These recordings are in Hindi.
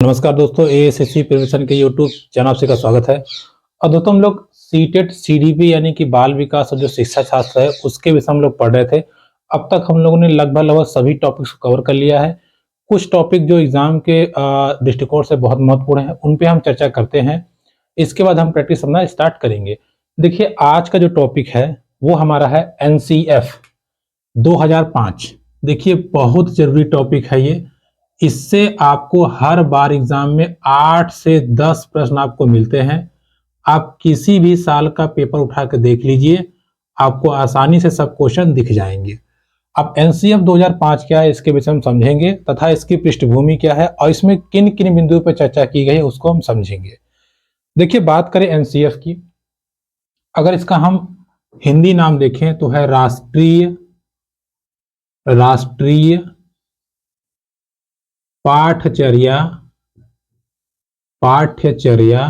नमस्कार दोस्तों, एएसएससी प्रिपरेशन के यूट्यूब चैनल से का स्वागत है। और दोस्तों हम लोग सीटेट सीडीपी यानी कि बाल विकास और जो शिक्षा शास्त्र है उसके विषय हम लोग पढ़ रहे थे। अब तक हम लोगों ने लगभग सभी टॉपिक्स को कवर कर लिया है। कुछ टॉपिक जो एग्जाम के दृष्टिकोण से बहुत महत्वपूर्ण है उन पे हम चर्चा करते हैं। इसके बाद हम प्रैक्टिस करना स्टार्ट करेंगे। देखिए, आज का जो टॉपिक है वो हमारा है एनसीएफ 2005। देखिए, बहुत जरूरी टॉपिक है ये। इससे आपको हर बार एग्जाम में 8 से 10 प्रश्न आपको मिलते हैं। आप किसी भी साल का पेपर उठा के देख लीजिए, आपको आसानी से सब क्वेश्चन दिख जाएंगे। अब एनसीएफ 2005 क्या है इसके विषय में समझेंगे तथा इसकी पृष्ठभूमि क्या है और इसमें किन किन बिंदुओं पर चर्चा की गई है उसको हम समझेंगे। देखिए, बात करें एनसीएफ की, अगर इसका हम हिंदी नाम देखें तो है राष्ट्रीय राष्ट्रीय पाठचर्या पाठ्यचर्या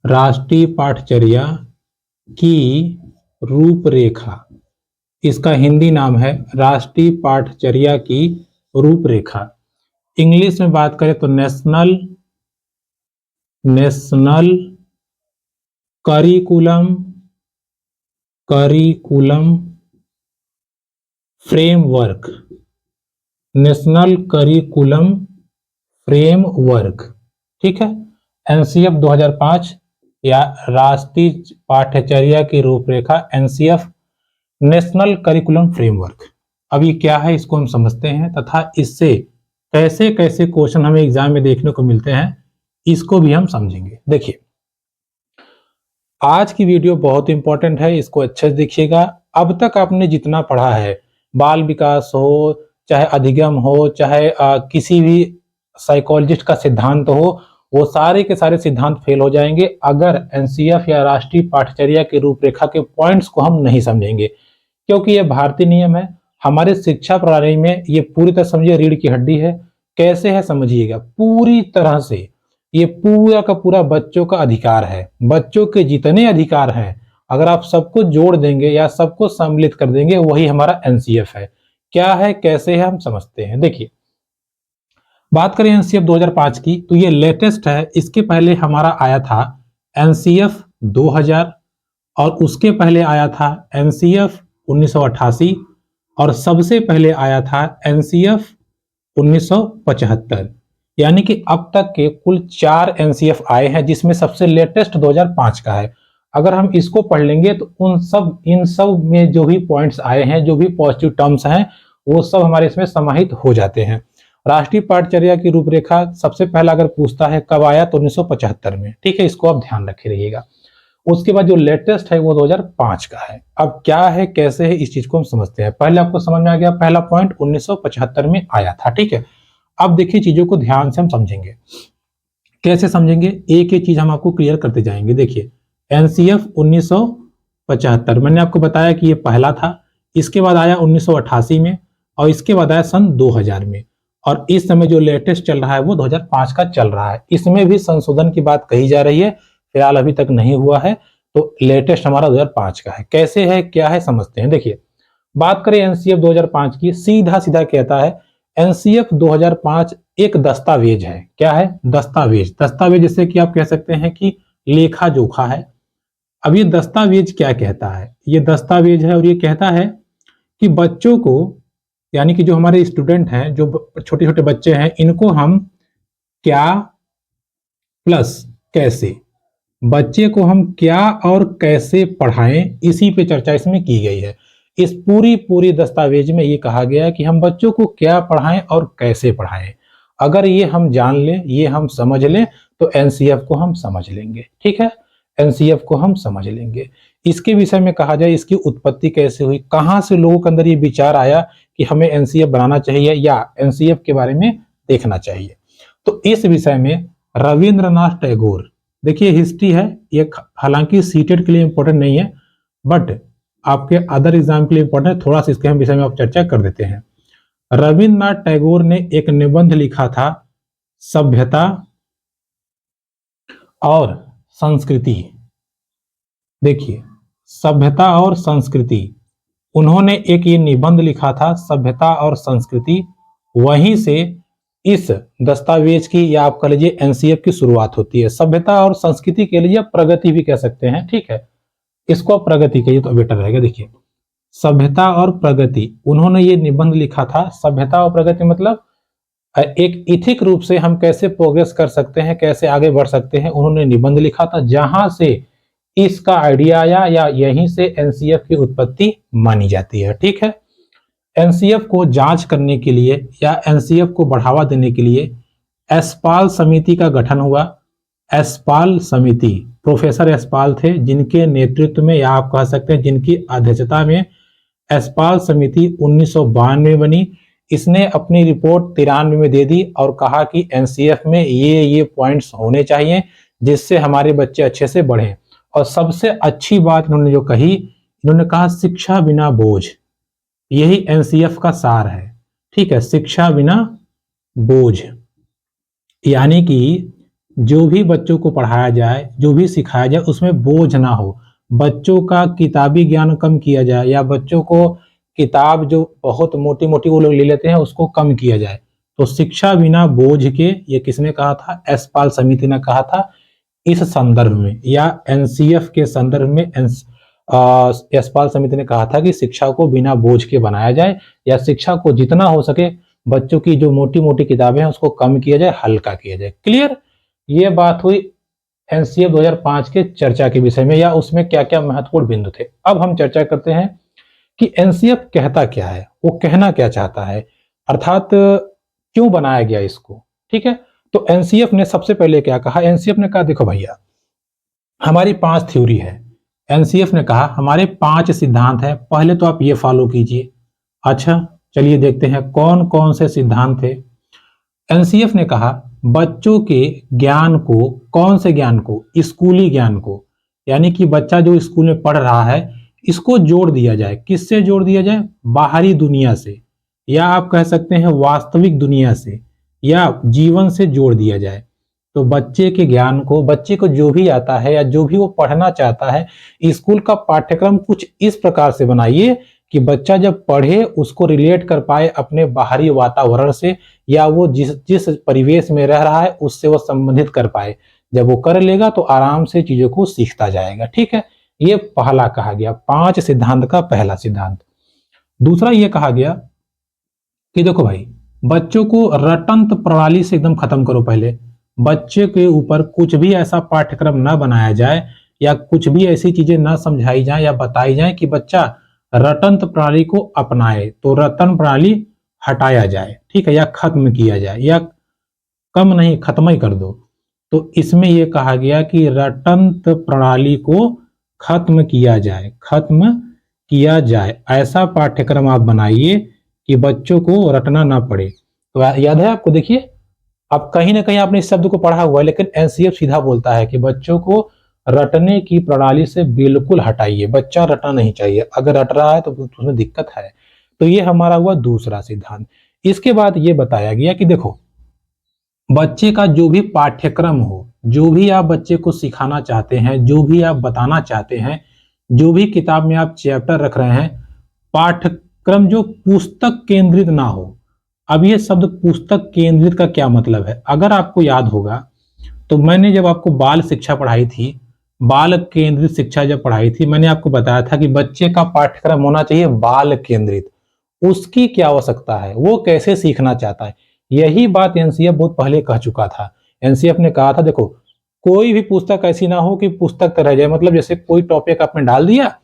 राष्ट्रीय पाठचर्या की रूपरेखा। इसका हिंदी नाम है राष्ट्रीय पाठचर्या की रूपरेखा। इंग्लिश में बात करें तो national curriculum framework. National curriculum framework, ठीक है। एनसीएफ 2005 या राष्ट्रीय पाठ्यचर्या की रूपरेखा, एनसीएफ नेशनल करिकुलम फ्रेमवर्क। अब ये क्या है इसको हम समझते हैं तथा इससे कैसे कैसे क्वेश्चन हमें एग्जाम में देखने को मिलते हैं इसको भी हम समझेंगे। देखिए, आज की वीडियो बहुत इंपॉर्टेंट है, इसको अच्छे से देखिएगा। अब तक आपने जितना पढ़ा है, बाल विकास हो, चाहे अधिगम हो, चाहे किसी भी साइकोलॉजिस्ट का सिद्धांत हो, वो सारे के सारे सिद्धांत फेल हो जाएंगे अगर एनसीएफ या राष्ट्रीय पाठचर्या की रूपरेखा के पॉइंट्स को हम नहीं समझेंगे। क्योंकि ये भारतीय नियम है, हमारे शिक्षा प्रणाली में ये पूरी तरह समझिए रीढ़ की हड्डी है। कैसे है समझिएगा, पूरी तरह से ये पूरा का पूरा बच्चों का अधिकार है। बच्चों के जितने अधिकार हैं अगर आप सबको जोड़ देंगे या सबको सम्मिलित कर देंगे, वही हमारा एनसीएफ है। क्या है, कैसे है, हम समझते हैं। देखिए, बात करें एनसीएफ 2005 की तो ये लेटेस्ट है। इसके पहले हमारा आया था एनसीएफ 2000 और उसके पहले आया था एनसीएफ 1988 और सबसे पहले आया था एनसीएफ 1975। यानी कि अब तक के कुल 4 एनसीएफ आए हैं जिसमें सबसे लेटेस्ट 2005 का है। अगर हम इसको पढ़ लेंगे तो इन सब में जो भी पॉइंट्स आए हैं, जो भी पॉजिटिव टर्म्स हैं, वो सब हमारे इसमें समाहित हो जाते हैं। राष्ट्रीय पाठचर्या की रूपरेखा सबसे पहला अगर पूछता है कब आया तो 1975 में, ठीक है, इसको आप ध्यान रखे रहिएगा। उसके बाद जो लेटेस्ट है वो 2005 का है। अब क्या है, कैसे है, इस चीज को हम समझते हैं। पहले आपको समझ में आ गया, पहला पॉइंट 1975 में आया था, ठीक है। अब देखिए, चीजों को ध्यान से हम समझेंगे। कैसे समझेंगे, एक एक चीज हम आपको क्लियर करते जाएंगे। देखिए, एनसीएफ 1975 मैंने आपको बताया कि ये पहला था, इसके बाद आया 1988 में और इसके बाद आया सन 2000 में, और इस समय जो लेटेस्ट चल रहा है वो 2005 का चल रहा है। इसमें भी संशोधन की बात कही जा रही है, फिलहाल अभी तक नहीं हुआ है, तो लेटेस्ट हमारा 2005 का है। कैसे है, क्या है, समझते हैं। देखिए, बात करें एनसीएफ 2005 की, सीधा सीधा कहता है एनसीएफ 2005 एक दस्तावेज है। क्या है, दस्तावेज। दस्तावेज जैसे कि आप कह सकते हैं कि लेखा जोखा है। अब ये दस्तावेज क्या कहता है, ये दस्तावेज है और ये कहता है कि बच्चों को, यानी कि जो हमारे स्टूडेंट हैं, जो छोटे छोटे बच्चे हैं, इनको हम क्या प्लस कैसे, बच्चे को हम क्या और कैसे पढ़ाएं, इसी पे चर्चा इसमें की गई है। इस पूरी दस्तावेज में ये कहा गया है कि हम बच्चों को क्या पढ़ाएं और कैसे पढ़ाएं। अगर ये हम जान लें, ये हम समझ लें तो एनसीएफ को हम समझ लेंगे, ठीक है। एनसीएफ को हम समझ लेंगे। इसके विषय में कहा जाए, इसकी उत्पत्ति कैसे हुई, कहां से लोगों के अंदर ये विचार आया कि हमें एनसीएफ बनाना चाहिए या एनसीएफ के बारे में देखना चाहिए, तो इस विषय में रविंद्रनाथ टैगोर, देखिए हिस्ट्री है ये, हालांकि सीटेट के लिए इंपॉर्टेंट नहीं है बट आपके अदर एग्जाम के लिए इंपॉर्टेंट है, थोड़ा सा इसके हम विषय में आप चर्चा कर देते हैं। रविंद्रनाथ टैगोर ने एक निबंध लिखा था, सभ्यता और संस्कृति। देखिए, सभ्यता और संस्कृति, उन्होंने एक ये निबंध लिखा था, सभ्यता और संस्कृति। वहीं से इस दस्तावेज की या आप कह लीजिए एनसीएफ की शुरुआत होती है। सभ्यता और संस्कृति के लिए प्रगति भी कह सकते हैं, ठीक है। इसको आप प्रगति कहिए तो बेटर रहेगा। देखिए, सभ्यता और प्रगति, उन्होंने ये निबंध लिखा था। सभ्यता और प्रगति मतलब एक इथिक रूप से हम कैसे प्रोग्रेस कर सकते हैं, कैसे आगे बढ़ सकते हैं, उन्होंने निबंध लिखा था, जहां से इसका आइडिया आया या यहीं से एनसीएफ की उत्पत्ति मानी जाती है, ठीक है। एनसीएफ को जांच करने के लिए या एनसीएफ को बढ़ावा देने के लिए एसपाल समिति का गठन हुआ। एसपाल समिति, प्रोफेसर एसपाल थे, जिनके नेतृत्व में या आप कह सकते हैं जिनकी अध्यक्षता में एसपाल समिति 1992 में बनी। इसने अपनी रिपोर्ट 93 में दे दी और कहा कि एनसीएफ में ये पॉइंट्स होने चाहिए जिससे हमारे बच्चे अच्छे से बढ़ें। और सबसे अच्छी बात इन्होंने जो कही, इन्होंने कहा शिक्षा बिना बोझ। यही एनसीएफ का सार है, ठीक है, शिक्षा बिना बोझ। यानी कि जो भी बच्चों को पढ़ाया जाए, जो भी सिखाया जाए, उसमें बोझ ना हो। बच्चों का किताबी ज्ञान कम किया जाए या बच्चों को किताब जो बहुत मोटी मोटी वो लोग ले लेते हैं उसको कम किया जाए। तो शिक्षा बिना बोझ के, ये किसने कहा था? एसपाल समिति ने कहा था। इस संदर्भ में या एनसीएफ के संदर्भ में यशपाल समिति ने कहा था कि शिक्षा को बिना बोझ के बनाया जाए या शिक्षा को जितना हो सके बच्चों की जो मोटी मोटी किताबें हैं उसको कम किया जाए, हल्का किया जाए। क्लियर? ये बात हुई एनसीएफ 2005 के चर्चा के विषय में या उसमें क्या क्या महत्वपूर्ण बिंदु थे। अब हम चर्चा करते हैं कि एनसीएफ कहता क्या है, वो कहना क्या चाहता है, अर्थात क्यों बनाया गया इसको, ठीक है। तो एनसीएफ ने सबसे पहले क्या कहा? एनसीएफ ने कहा देखो भैया, हमारी 5 थ्योरी है। एनसीएफ ने कहा हमारे 5 सिद्धांत हैं, पहले तो आप ये फॉलो कीजिए। अच्छा, चलिए देखते हैं कौन कौन से सिद्धांत थे। एनसीएफ ने कहा बच्चों के ज्ञान को, कौन से ज्ञान को? स्कूली ज्ञान को, यानी कि बच्चा जो स्कूल में पढ़ रहा है इसको जोड़ दिया जाए। किससे जोड़ दिया जाए? बाहरी दुनिया से, या आप कह सकते हैं वास्तविक दुनिया से या जीवन से जोड़ दिया जाए। तो बच्चे के ज्ञान को, बच्चे को जो भी आता है या जो भी वो पढ़ना चाहता है, स्कूल का पाठ्यक्रम कुछ इस प्रकार से बनाइए कि बच्चा जब पढ़े उसको रिलेट कर पाए अपने बाहरी वातावरण से या वो जिस जिस परिवेश में रह रहा है उससे वो संबंधित कर पाए। जब वो कर लेगा तो आराम से चीजों को सीखता जाएगा, ठीक है। ये पहला कहा गया, 5 सिद्धांत का पहला सिद्धांत। दूसरा ये कहा गया कि देखो भाई, बच्चों को रटंत प्रणाली से एकदम खत्म करो। पहले बच्चे के ऊपर कुछ भी ऐसा पाठ्यक्रम न बनाया जाए या कुछ भी ऐसी चीजें न समझाई जाए या बताई जाए कि बच्चा रटंत प्रणाली को अपनाए। तो रटन प्रणाली हटाया जाए, ठीक है, या खत्म किया जाए, या कम नहीं खत्म ही कर दो। तो इसमें यह कहा गया कि रटंत प्रणाली को खत्म किया जाए, खत्म किया जाए। ऐसा पाठ्यक्रम आप बनाइए कि बच्चों को रटना ना पड़े। तो याद है आपको? देखिए, अब कहीं ना कहीं आपने इस शब्द को पढ़ा हुआ है, लेकिन एनसीएफ सीधा बोलता है कि बच्चों को रटने की प्रणाली से बिल्कुल हटाइए। बच्चा रटना नहीं चाहिए, अगर रट रहा है तो उसमें दिक्कत है। तो ये हमारा हुआ दूसरा सिद्धांत। इसके बाद ये बताया गया कि देखो, बच्चे का जो भी पाठ्यक्रम हो, जो भी आप बच्चे को सिखाना चाहते हैं, जो भी आप बताना चाहते हैं, जो भी किताब में आप चैप्टर रख रहे हैं, पाठ्यक्रम जो पुस्तक केंद्रित ना हो। अब ये शब्द पुस्तक केंद्रित का क्या मतलब है? अगर आपको याद होगा तो मैंने जब आपको बाल शिक्षा पढ़ाई थी, बाल केंद्रित शिक्षा जब पढ़ाई थी, मैंने आपको बताया था कि बच्चे का पाठ्यक्रम होना चाहिए बाल केंद्रित। उसकी क्या आवश्यकता है, वो कैसे सीखना चाहता है, यही बात एनसीएफ बहुत पहले कह चुका था। एनसीएफ ने कहा था देखो, कोई भी पुस्तक ऐसी ना हो कि पुस्तक रह जाए। मतलब जैसे कोई टॉपिक आपने डाल दिया,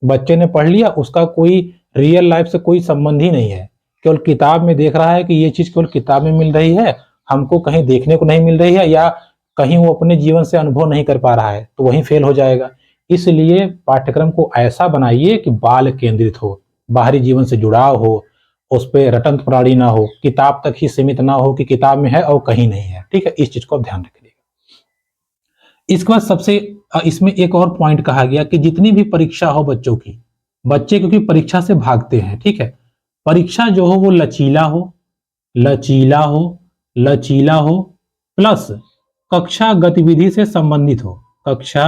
बच्चे ने पढ़ लिया, उसका कोई रियल लाइफ से कोई संबंध ही नहीं है, केवल किताब में देख रहा है कि ये चीज केवल किताब में मिल रही है, हमको कहीं देखने को नहीं मिल रही है, या कहीं वो अपने जीवन से अनुभव नहीं कर पा रहा है, तो वहीं फेल हो जाएगा। इसलिए पाठ्यक्रम को ऐसा बनाइए कि बाल केंद्रित हो, बाहरी जीवन से जुड़ाव हो, उस पर रटंत प्रणाली ना हो, किताब तक ही सीमित ना हो कि किताब में है और कहीं नहीं है, ठीक है। इस चीज को आप ध्यान रखिएगा। इसके बाद सबसे इसमें एक और पॉइंट कहा गया कि जितनी भी परीक्षा हो बच्चों की, बच्चे क्योंकि परीक्षा से भागते हैं, ठीक है, परीक्षा जो हो वो लचीला हो, लचीला हो, लचीला हो, प्लस कक्षा गतिविधि से संबंधित हो, कक्षा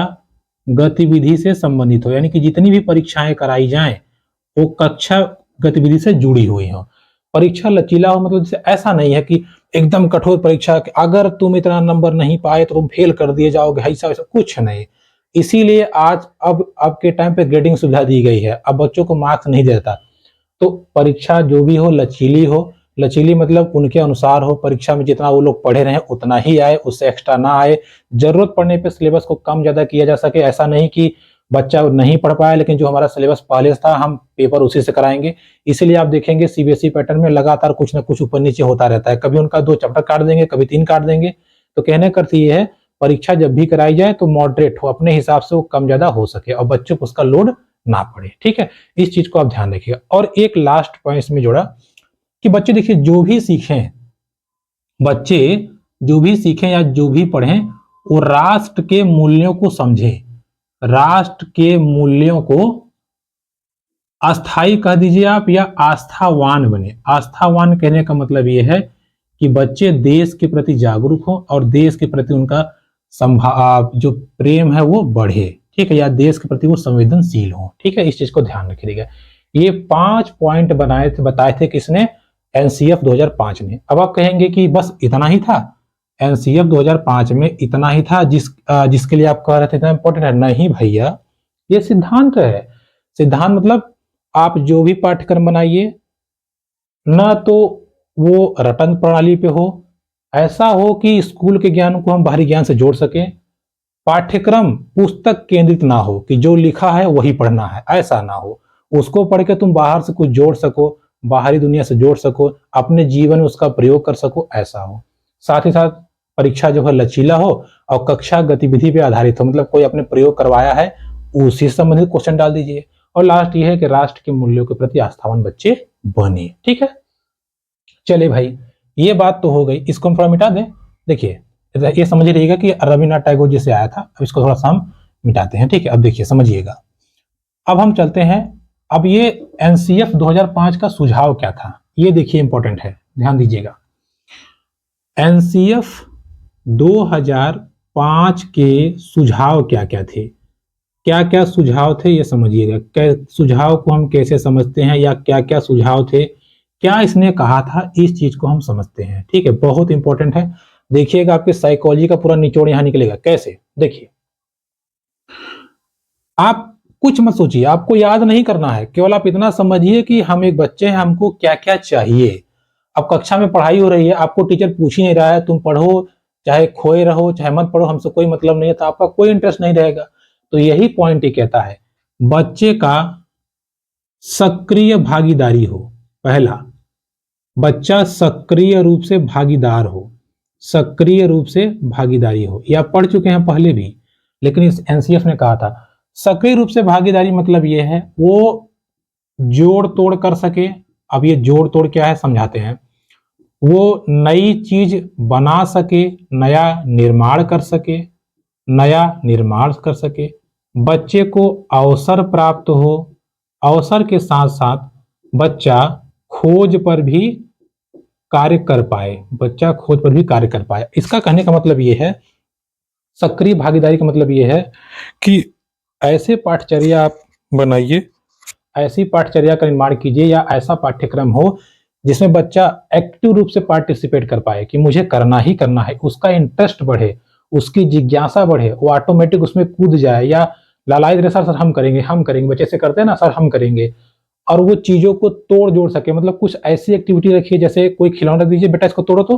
गतिविधि से संबंधित हो। यानी कि जितनी भी परीक्षाएं कराई जाएं वो कक्षा गतिविधि से जुड़ी हुई हो। परीक्षा लचीला हो मतलब जैसे ऐसा नहीं है कि एकदम कठोर परीक्षा कि अगर तुम इतना नंबर नहीं पाए तो तुम फेल कर दिए जाओगे, ऐसा वैसा कुछ नहीं। इसीलिए आज अब के टाइम पे ग्रेडिंग सुविधा दी गई है, अब बच्चों को मार्क्स नहीं देता। तो परीक्षा जो भी हो, लचीली मतलब उनके अनुसार हो, परीक्षा में जितना वो लोग पढ़े रहे उतना ही आए, उससे एक्स्ट्रा ना आए। जरूरत पड़ने पे सिलेबस को कम ज्यादा किया जा सके, ऐसा नहीं कि बच्चा नहीं पढ़ पाया लेकिन जो हमारा सिलेबस पहले से था हम पेपर उसी से कराएंगे। इसीलिए आप देखेंगे सीबीएसई पैटर्न में लगातार कुछ ना कुछ ऊपर नीचे होता रहता है, कभी उनका 2 चैप्टर काट देंगे, कभी 3 काट देंगे। तो कहने का अर्थ ये है, परीक्षा जब भी कराई जाए तो मॉडरेट हो, अपने हिसाब से वो कम ज्यादा हो सके और बच्चों को उसका लोड ना पड़े। ठीक है, इस चीज को आप ध्यान रखिएगा। और एक लास्ट पॉइंट इसमें जोड़ा कि बच्चे देखिए बच्चे जो भी सीखें या जो भी पढ़ें वो राष्ट्र के मूल्यों को समझें, राष्ट्र के मूल्यों को अस्थाई कह दीजिए आप या आस्थावान बने। आस्थावान कहने का मतलब ये है कि बच्चे देश के प्रति जागरूक हो और देश के प्रति उनका जो प्रेम है वो बढ़े। ठीक है, या देश के प्रति वो संवेदनशील हो। ठीक है, इस चीज को ध्यान रखिएगा। ये 5 पॉइंट बताए थे किसने? एनसीएफ 2005 ने। अब आप कहेंगे कि बस इतना ही था, एनसीएफ 2005 में इतना ही था जिसके लिए आप कह रहे थे इतना इंपॉर्टेंट है? नहीं भैया, ये सिद्धांत है। सिद्धांत मतलब आप जो भी पाठ्यक्रम बनाइए ना तो वो रटन प्रणाली पे हो, ऐसा हो कि स्कूल के ज्ञान को हम बाहरी ज्ञान से जोड़ सकें। पाठ्यक्रम पुस्तक केंद्रित ना हो कि जो लिखा है वही पढ़ना है, ऐसा ना हो। उसको पढ़ के तुम बाहर से कुछ जोड़ सको, बाहरी दुनिया से जोड़ सको, अपने जीवन में उसका प्रयोग कर सको, ऐसा हो। साथ ही साथ परीक्षा जो है लचीला हो और कक्षा गतिविधि पे आधारित हो, मतलब कोई अपने प्रयोग करवाया है उसी से संबंधित क्वेश्चन डाल दीजिए। और लास्ट ये है कि राष्ट्र के मूल्यों के प्रति आस्थावान बच्चे बने। ठीक है, चले भाई, ये बात तो हो गई, इसको हम थोड़ा मिटा दें। देखिए, ये समझ रहिएगा कि रविन्द्रनाथ टैगोर जी से आया था, अब इसको थोड़ा सा हम मिटाते हैं। ठीक है, अब देखिए समझिएगा। अब हम चलते हैं, अब ये एनसीएफ 2005 का सुझाव क्या था, ये देखिए इंपॉर्टेंट है, ध्यान दीजिएगा। एनसीएफ 2005 के सुझाव क्या क्या थे, क्या क्या सुझाव थे ये समझिएगा। सुझाव को हम कैसे समझते हैं या क्या क्या सुझाव थे, क्या इसने कहा था, इस चीज को हम समझते हैं। ठीक है, बहुत इंपॉर्टेंट है। देखिएगा, आपके साइकोलॉजी का पूरा निचोड़ यहां निकलेगा। कैसे? देखिए, आप कुछ मत सोचिए, आपको याद नहीं करना है, केवल आप इतना समझिए कि हम एक बच्चे हैं, हमको क्या क्या चाहिए। अब कक्षा में पढ़ाई हो रही है, आपको टीचर पूछ ही नहीं रहा है, तुम पढ़ो, चाहे खोए रहो चाहे मत पढ़ो, हमसे कोई मतलब नहीं है, तो आपका कोई इंटरेस्ट नहीं रहेगा। तो यही पॉइंट ये कहता है, बच्चे का सक्रिय भागीदारी हो। पहला, बच्चा सक्रिय रूप से भागीदार हो, सक्रिय रूप से भागीदारी हो। या पढ़ चुके हैं पहले भी, लेकिन इस एनसीएफ ने कहा था सक्रिय रूप से भागीदारी मतलब ये है वो जोड़ तोड़ कर सके। अब ये जोड़ तोड़ क्या है समझाते हैं। वो नई चीज बना सके, नया निर्माण कर सके, नया निर्माण कर सके। बच्चे को अवसर प्राप्त हो, अवसर के साथ साथ बच्चा खोज पर भी कार्य कर पाए, बच्चा खोज पर भी कार्य कर पाए। इसका कहने का मतलब ये है, सक्रिय भागीदारी का मतलब ये है कि ऐसे पाठचर्या आप बनाइए, ऐसी पाठचर्या का निर्माण कीजिए या ऐसा पाठ्यक्रम हो जिसमें बच्चा एक्टिव रूप से पार्टिसिपेट कर पाए कि मुझे करना ही करना है, उसका इंटरेस्ट बढ़े, उसकी जिज्ञासा बढ़े, वो ऑटोमेटिक उसमें कूद जाए। या लालायित रहे, सर हम करेंगे हम करेंगे, बच्चे से करते हैं ना, सर हम करेंगे, और वो चीजों को तोड़ जोड़ सके। मतलब कुछ ऐसी एक्टिविटी रखिए, जैसे कोई खिलौना दीजिए, बेटा इसको तोड़ो, तो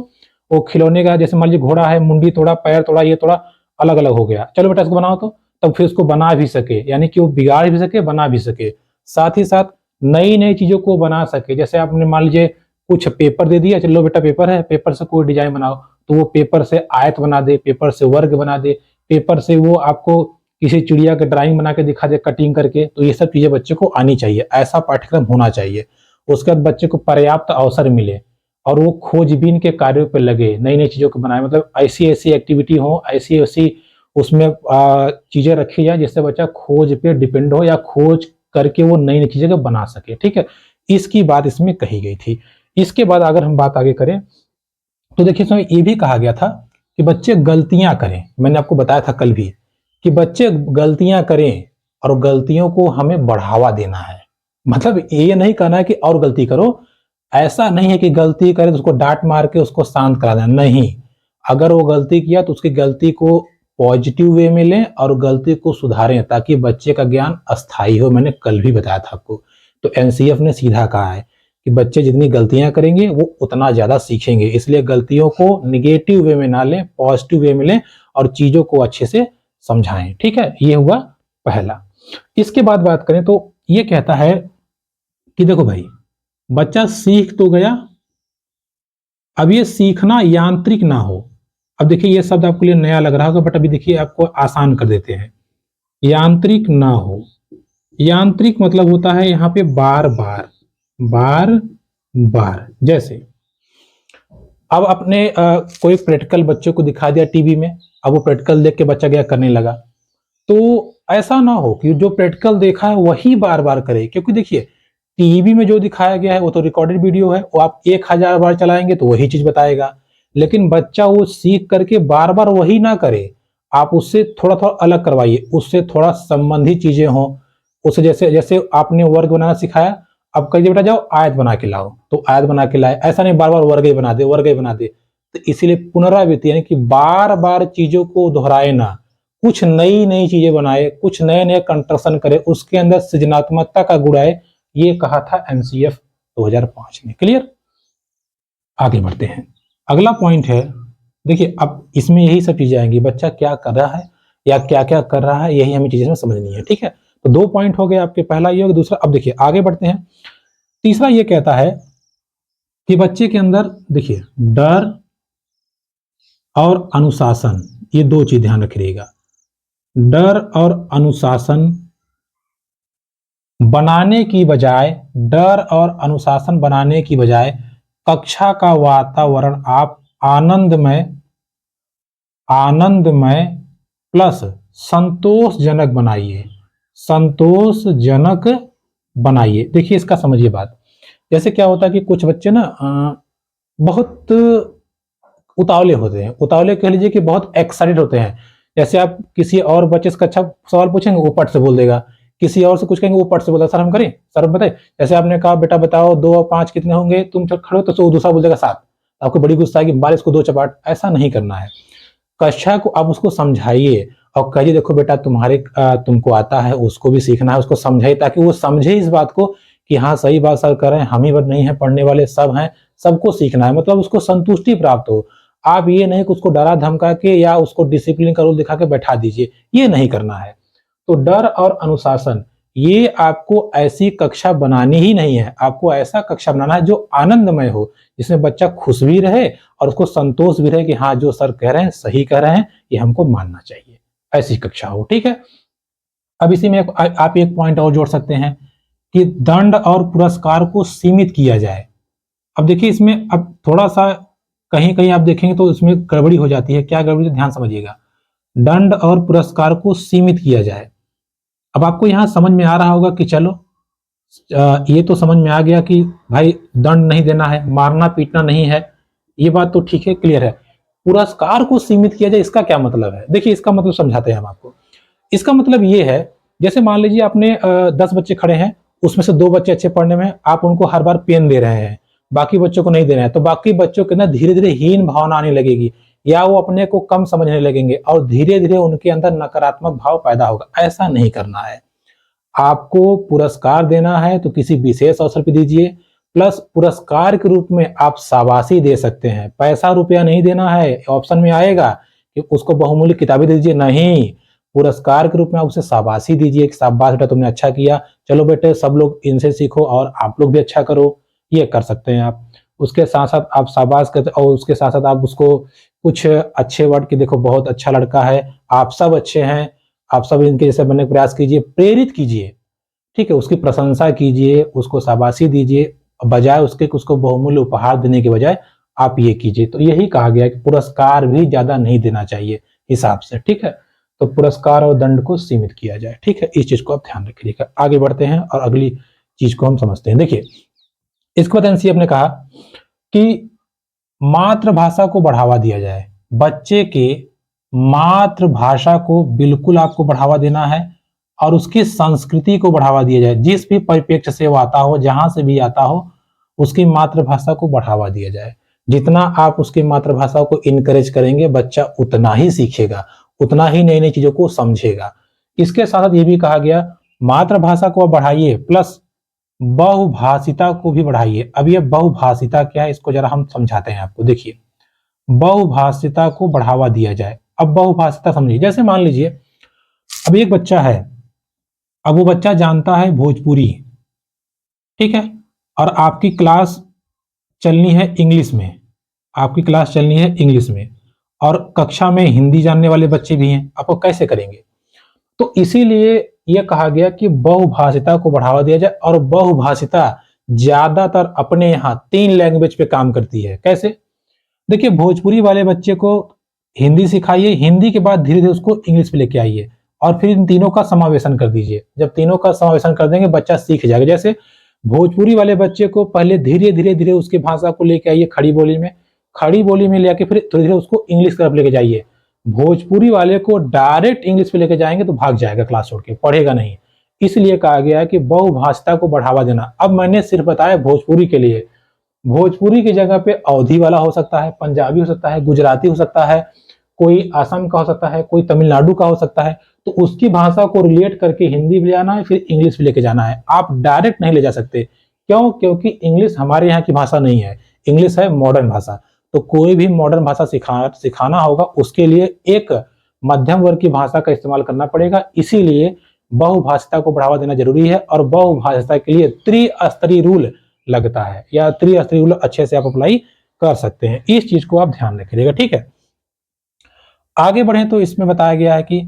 वो खिलौने का जैसे मान लीजिए घोड़ा है, मुंडी तोड़ा, पैर तोड़ा, ये तोड़ा, अलग अलग हो गया, चलो बेटा इसको बनाओ, तो तब फिर उसको बना भी सके, यानी कि वो बिगाड़ भी सके बना भी सके। साथ ही साथ नई नई चीजों को बना सके। जैसे आपने मान लीजिए कुछ पेपर दे दिया, चलो बेटा पेपर है, पेपर से कोई डिजाइन बनाओ, तो वो पेपर से आयत बना दे, पेपर से वर्ग बना दे, पेपर से वो आपको किसी चिड़िया का ड्राइंग बना के दिखा दे कटिंग करके। तो ये सब चीजें बच्चे को आनी चाहिए, ऐसा पाठ्यक्रम होना चाहिए। उसके बाद बच्चे को पर्याप्त अवसर मिले और वो खोजबीन के कार्यों पर लगे, नई नई चीजों को बनाए। मतलब ऐसी ऐसी एक्टिविटी हो, ऐसी ऐसी उसमें चीजें रखी जाए जिससे बच्चा खोज पे डिपेंड हो या खोज करके वो नई नई चीजें बना सके। ठीक है, इसकी बात इसमें कही गई थी। इसके बाद अगर हम बात आगे करें तो देखिए, इसमें ये भी कहा गया था कि बच्चे गलतियां करें। मैंने आपको बताया था कल भी कि बच्चे गलतियां करें और गलतियों को हमें बढ़ावा देना है। मतलब ये नहीं कहना है कि और गलती करो, ऐसा नहीं है कि गलती करे तो उसको डांट मार के उसको शांत करा देना, नहीं। अगर वो गलती किया तो उसकी गलती को पॉजिटिव वे में लें और गलती को सुधारें ताकि बच्चे का ज्ञान अस्थायी हो। मैंने कल भी बताया था आपको। तो एनसीएफ ने सीधा कहा है कि बच्चे जितनी गलतियां करेंगे वो उतना ज्यादा सीखेंगे, इसलिए गलतियों को निगेटिव वे में ना लें, पॉजिटिव वे में लें और चीजों को अच्छे से समझाएं। ठीक है, ये हुआ पहला। इसके बाद बात करें तो ये कहता है कि देखो भाई, बच्चा सीख तो गया, अब ये सीखना यांत्रिक ना हो। अब देखिए ये शब्द आपके लिए नया लग रहा होगा, बट अभी देखिए आपको आसान कर देते हैं। यांत्रिक ना हो, यांत्रिक मतलब होता है यहाँ पे बार बार, बार बार। जैसे अब अपने कोई प्रैक्टिकल बच्चों को दिखा दिया टीवी में, अब वो प्रैक्टिकल देख के बच्चा क्या करने लगा, तो ऐसा ना हो कि जो प्रैक्टिकल देखा है वही बार बार करे। क्योंकि देखिए टीवी में जो दिखाया गया है वो तो रिकॉर्डेड वीडियो है, वो आप 1000 बार चलाएंगे तो वही चीज बताएगा। लेकिन बच्चा वो सीख करके बार बार वही ना करे, आप उससे थोड़ा थोड़ा अलग करवाइए, उससे थोड़ा संबंधित चीजें हों। उसे जैसे जैसे आपने वर्ग बनाना सिखाया, अब कहिए बेटा जाओ आयत बना के लाओ, तो आयत बना के लाए। ऐसा नहीं बार बार वर्ग ही बना दे, वर्ग ही बना दे। तो इसीलिए पुनरावृत्ति यानी कि बार बार चीजों को दोहराए ना, कुछ नई नई चीजें बनाए, कुछ नए नए कंस्ट्रक्शन करे, उसके अंदर सृजनात्मकता का गुण आए। ये कहा था एनसीएफ 2005 ने। क्लियर? आगे बढ़ते हैं। अगला पॉइंट है, देखिए अब इसमें यही सब चीजें आएंगी, बच्चा क्या कर रहा है या क्या क्या कर रहा है, यही हमें चीजें में समझनी है। ठीक है, तो 2 पॉइंट हो गए आपके, पहला ये हो गया, दूसरा अब देखिए आगे बढ़ते हैं। तीसरा ये कहता है कि बच्चे के अंदर देखिए डर और अनुशासन, ये 2 चीज ध्यान रखिएगा। डर और अनुशासन बनाने की बजाय, डर और अनुशासन बनाने की बजाय कक्षा का वातावरण आप आनंदमय, आनंदमय प्लस संतोषजनक बनाइए, संतोषजनक बनाइए। देखिए इसका समझिए बात। जैसे क्या होता है कि कुछ बच्चे ना बहुत उतावले होते हैं, उतावले कह लीजिए कि बहुत एक्साइटेड होते हैं। जैसे आप किसी और बच्चे से अच्छा सवाल पूछेंगे वो पट से बोल देगा, किसी और से कुछ कहेंगे वो पट से बोलेगा सर हम करें, सर बताए। जैसे आपने कहा बेटा बताओ 2 और 5 कितने होंगे, तुम खड़े हो तो दूसरा बोल देगा 7, आपको बड़ी गुस्सा आएगी, मार इसको 2 चपाट। ऐसा नहीं करना है। कक्षा को आप उसको समझाइए और कहिए देखो बेटा तुमको आता है, उसको भी सीखना है, उसको समझाइए ताकि वो समझे इस बात को कि हाँ सही बात सर कर रहे हैं, हम ही बस नहीं है, पढ़ने वाले सब हैं, सबको सीखना है। मतलब उसको संतुष्टि प्राप्त हो। आप ये नहीं कि उसको डरा धमका के या उसको डिसिप्लिन का रूल दिखा के बैठा दीजिए, ये नहीं करना है। तो डर और अनुशासन, ये आपको ऐसी कक्षा बनानी ही नहीं है, आपको ऐसा कक्षा बनाना है जो आनंदमय हो, जिसमें बच्चा खुश भी रहे और उसको संतोष भी रहे कि हाँ जो सर कह रहे हैं सही कह रहे हैं, ये हमको मानना चाहिए, ऐसी कक्षा हो। ठीक है, अब इसी में आप एक पॉइंट और जोड़ सकते हैं कि दंड और पुरस्कार को सीमित किया जाए। अब देखिए इसमें अब थोड़ा सा कहीं कहीं आप देखेंगे तो इसमें गड़बड़ी हो जाती है। क्या गड़बड़ी, ध्यान समझिएगा। दंड और पुरस्कार को सीमित किया जाए। अब आपको यहां समझ में आ रहा होगा कि चलो ये तो समझ में आ गया कि भाई दंड नहीं देना है, मारना पीटना नहीं है, ये बात तो ठीक है, क्लियर है। पुरस्कार को सीमित किया जाए, इसका क्या मतलब है? देखिए इसका मतलब समझाते हैं हम आपको। इसका मतलब ये है, जैसे मान लीजिए आपने 10 बच्चे खड़े हैं, उसमें से 2 बच्चे अच्छे पढ़ने में, आप उनको हर बार पेन दे रहे हैं, बाकी बच्चों को नहीं दे रहे हैं, तो बाकी बच्चों के अंदर धीरे धीरे हीन भावना आने लगेगी या वो अपने को कम समझने लगेंगे और धीरे धीरे उनके अंदर नकारात्मक भाव पैदा होगा। ऐसा नहीं करना है। आपको पुरस्कार देना है तो किसी विशेष अवसर पर दीजिए, प्लस पुरस्कार के रूप में आप शाबाशी दे सकते हैं। पैसा रुपया नहीं देना है, ऑप्शन में आएगा कि उसको बहुमूल्य किताबें दे दीजिए, नहीं। पुरस्कार के रूप में आप उसे शाबाशी दीजिए कि शाबाश बेटा तुमने अच्छा किया, चलो बेटे सब लोग इनसे सीखो और आप लोग भी अच्छा करो, ये कर सकते हैं आप। उसके साथ साथ आप शाबाश करते और उसके साथ साथ आप उसको कुछ अच्छे वर्ड की, देखो बहुत अच्छा लड़का है, आप सब अच्छे हैं, आप सब इनके जैसे बनने का प्रयास कीजिए, प्रेरित कीजिए। ठीक है, उसकी प्रशंसा कीजिए, उसको शाबाशी दीजिए, बजाय उसके उसको बहुमूल्य उपहार देने के बजाय आप ये कीजिए। तो यही कहा गया है कि पुरस्कार भी ज्यादा नहीं देना चाहिए हिसाब से। ठीक है, तो पुरस्कार और दंड को सीमित किया जाए। ठीक है, इस चीज को आप ध्यान रखिएगा। आगे बढ़ते हैं और अगली चीज को हम समझते हैं। देखिए इसके बाद एनसीएफ ने कहा कि मातृभाषा को बढ़ावा दिया जाए। बच्चे के मातृभाषा को बिल्कुल आपको बढ़ावा देना है और उसकी संस्कृति को बढ़ावा दिया जाए। जिस भी परिप्रेक्ष्य से वो आता हो, जहां से भी आता हो, उसकी मातृभाषा को बढ़ावा दिया जाए। जितना आप उसकी मातृभाषा को इनकरेज करेंगे, बच्चा उतना ही सीखेगा, उतना ही नई नई चीजों को समझेगा। इसके साथ साथ ये भी कहा गया, मातृभाषा को बढ़ाइए प्लस बहुभाषिता को भी बढ़ाइए। अब ये बहुभाषिता क्या है, इसको जरा हम समझाते हैं आपको। देखिए, बहुभाषिता को बढ़ावा दिया जाए। अब बहुभाषिता समझिए, जैसे मान लीजिए अब एक बच्चा है, अब वो बच्चा जानता है भोजपुरी, ठीक है, और आपकी क्लास चलनी है इंग्लिश में, आपकी क्लास चलनी है इंग्लिश में, और कक्षा में हिंदी जानने वाले बच्चे भी हैं, आपको कैसे करेंगे? तो इसीलिए यह कहा गया कि बहुभाषिता को बढ़ावा दिया जाए। और बहुभाषिता ज्यादातर अपने यहाँ 3 लैंग्वेज पे काम करती है। कैसे? देखिए, भोजपुरी वाले बच्चे को हिंदी सिखाइए, हिंदी के बाद धीरे धीरे उसको इंग्लिश पे लेके आइए, और फिर इन तीनों का समावेशन कर दीजिए। जब तीनों का समावेशन कर देंगे, बच्चा सीख जाएगा। जैसे भोजपुरी वाले बच्चे को पहले धीरे धीरे धीरे उसकी भाषा को लेके आइए खड़ी बोली में, खड़ी बोली में लेके फिर धीरे धीरे उसको इंग्लिश की तरफ लेके जाइए। भोजपुरी वाले को डायरेक्ट इंग्लिश पे लेके जाएंगे तो भाग जाएगा, क्लास छोड़ के पढ़ेगा नहीं। इसलिए कहा गया है कि बहुभाषिता को बढ़ावा देना। अब मैंने सिर्फ बताया भोजपुरी के लिए, भोजपुरी की जगह पे अवधी वाला हो सकता है, पंजाबी हो सकता है, गुजराती हो सकता है, कोई असम का हो सकता है, कोई तमिलनाडु का हो सकता है। तो उसकी भाषा को रिलेट करके हिंदी भी ले जाना है, फिर इंग्लिश भी लेके जाना है। आप डायरेक्ट नहीं ले जा सकते। क्यों? क्योंकि इंग्लिश हमारे यहाँ की भाषा नहीं है, इंग्लिश है मॉडर्न भाषा। तो कोई भी मॉडर्न भाषा सिखाना होगा, उसके लिए एक मध्यम वर्ग की भाषा का इस्तेमाल करना पड़ेगा। इसीलिए बहुभाषिता को बढ़ावा देना जरूरी है, और बहुभाषिता के लिए त्रिस्तरीय रूल लगता है, या त्रिस्तरीय रूल अच्छे से आप अप्लाई कर सकते हैं। इस चीज को आप ध्यान रखिएगा, ठीक है। आगे बढ़े तो इसमें बताया गया है कि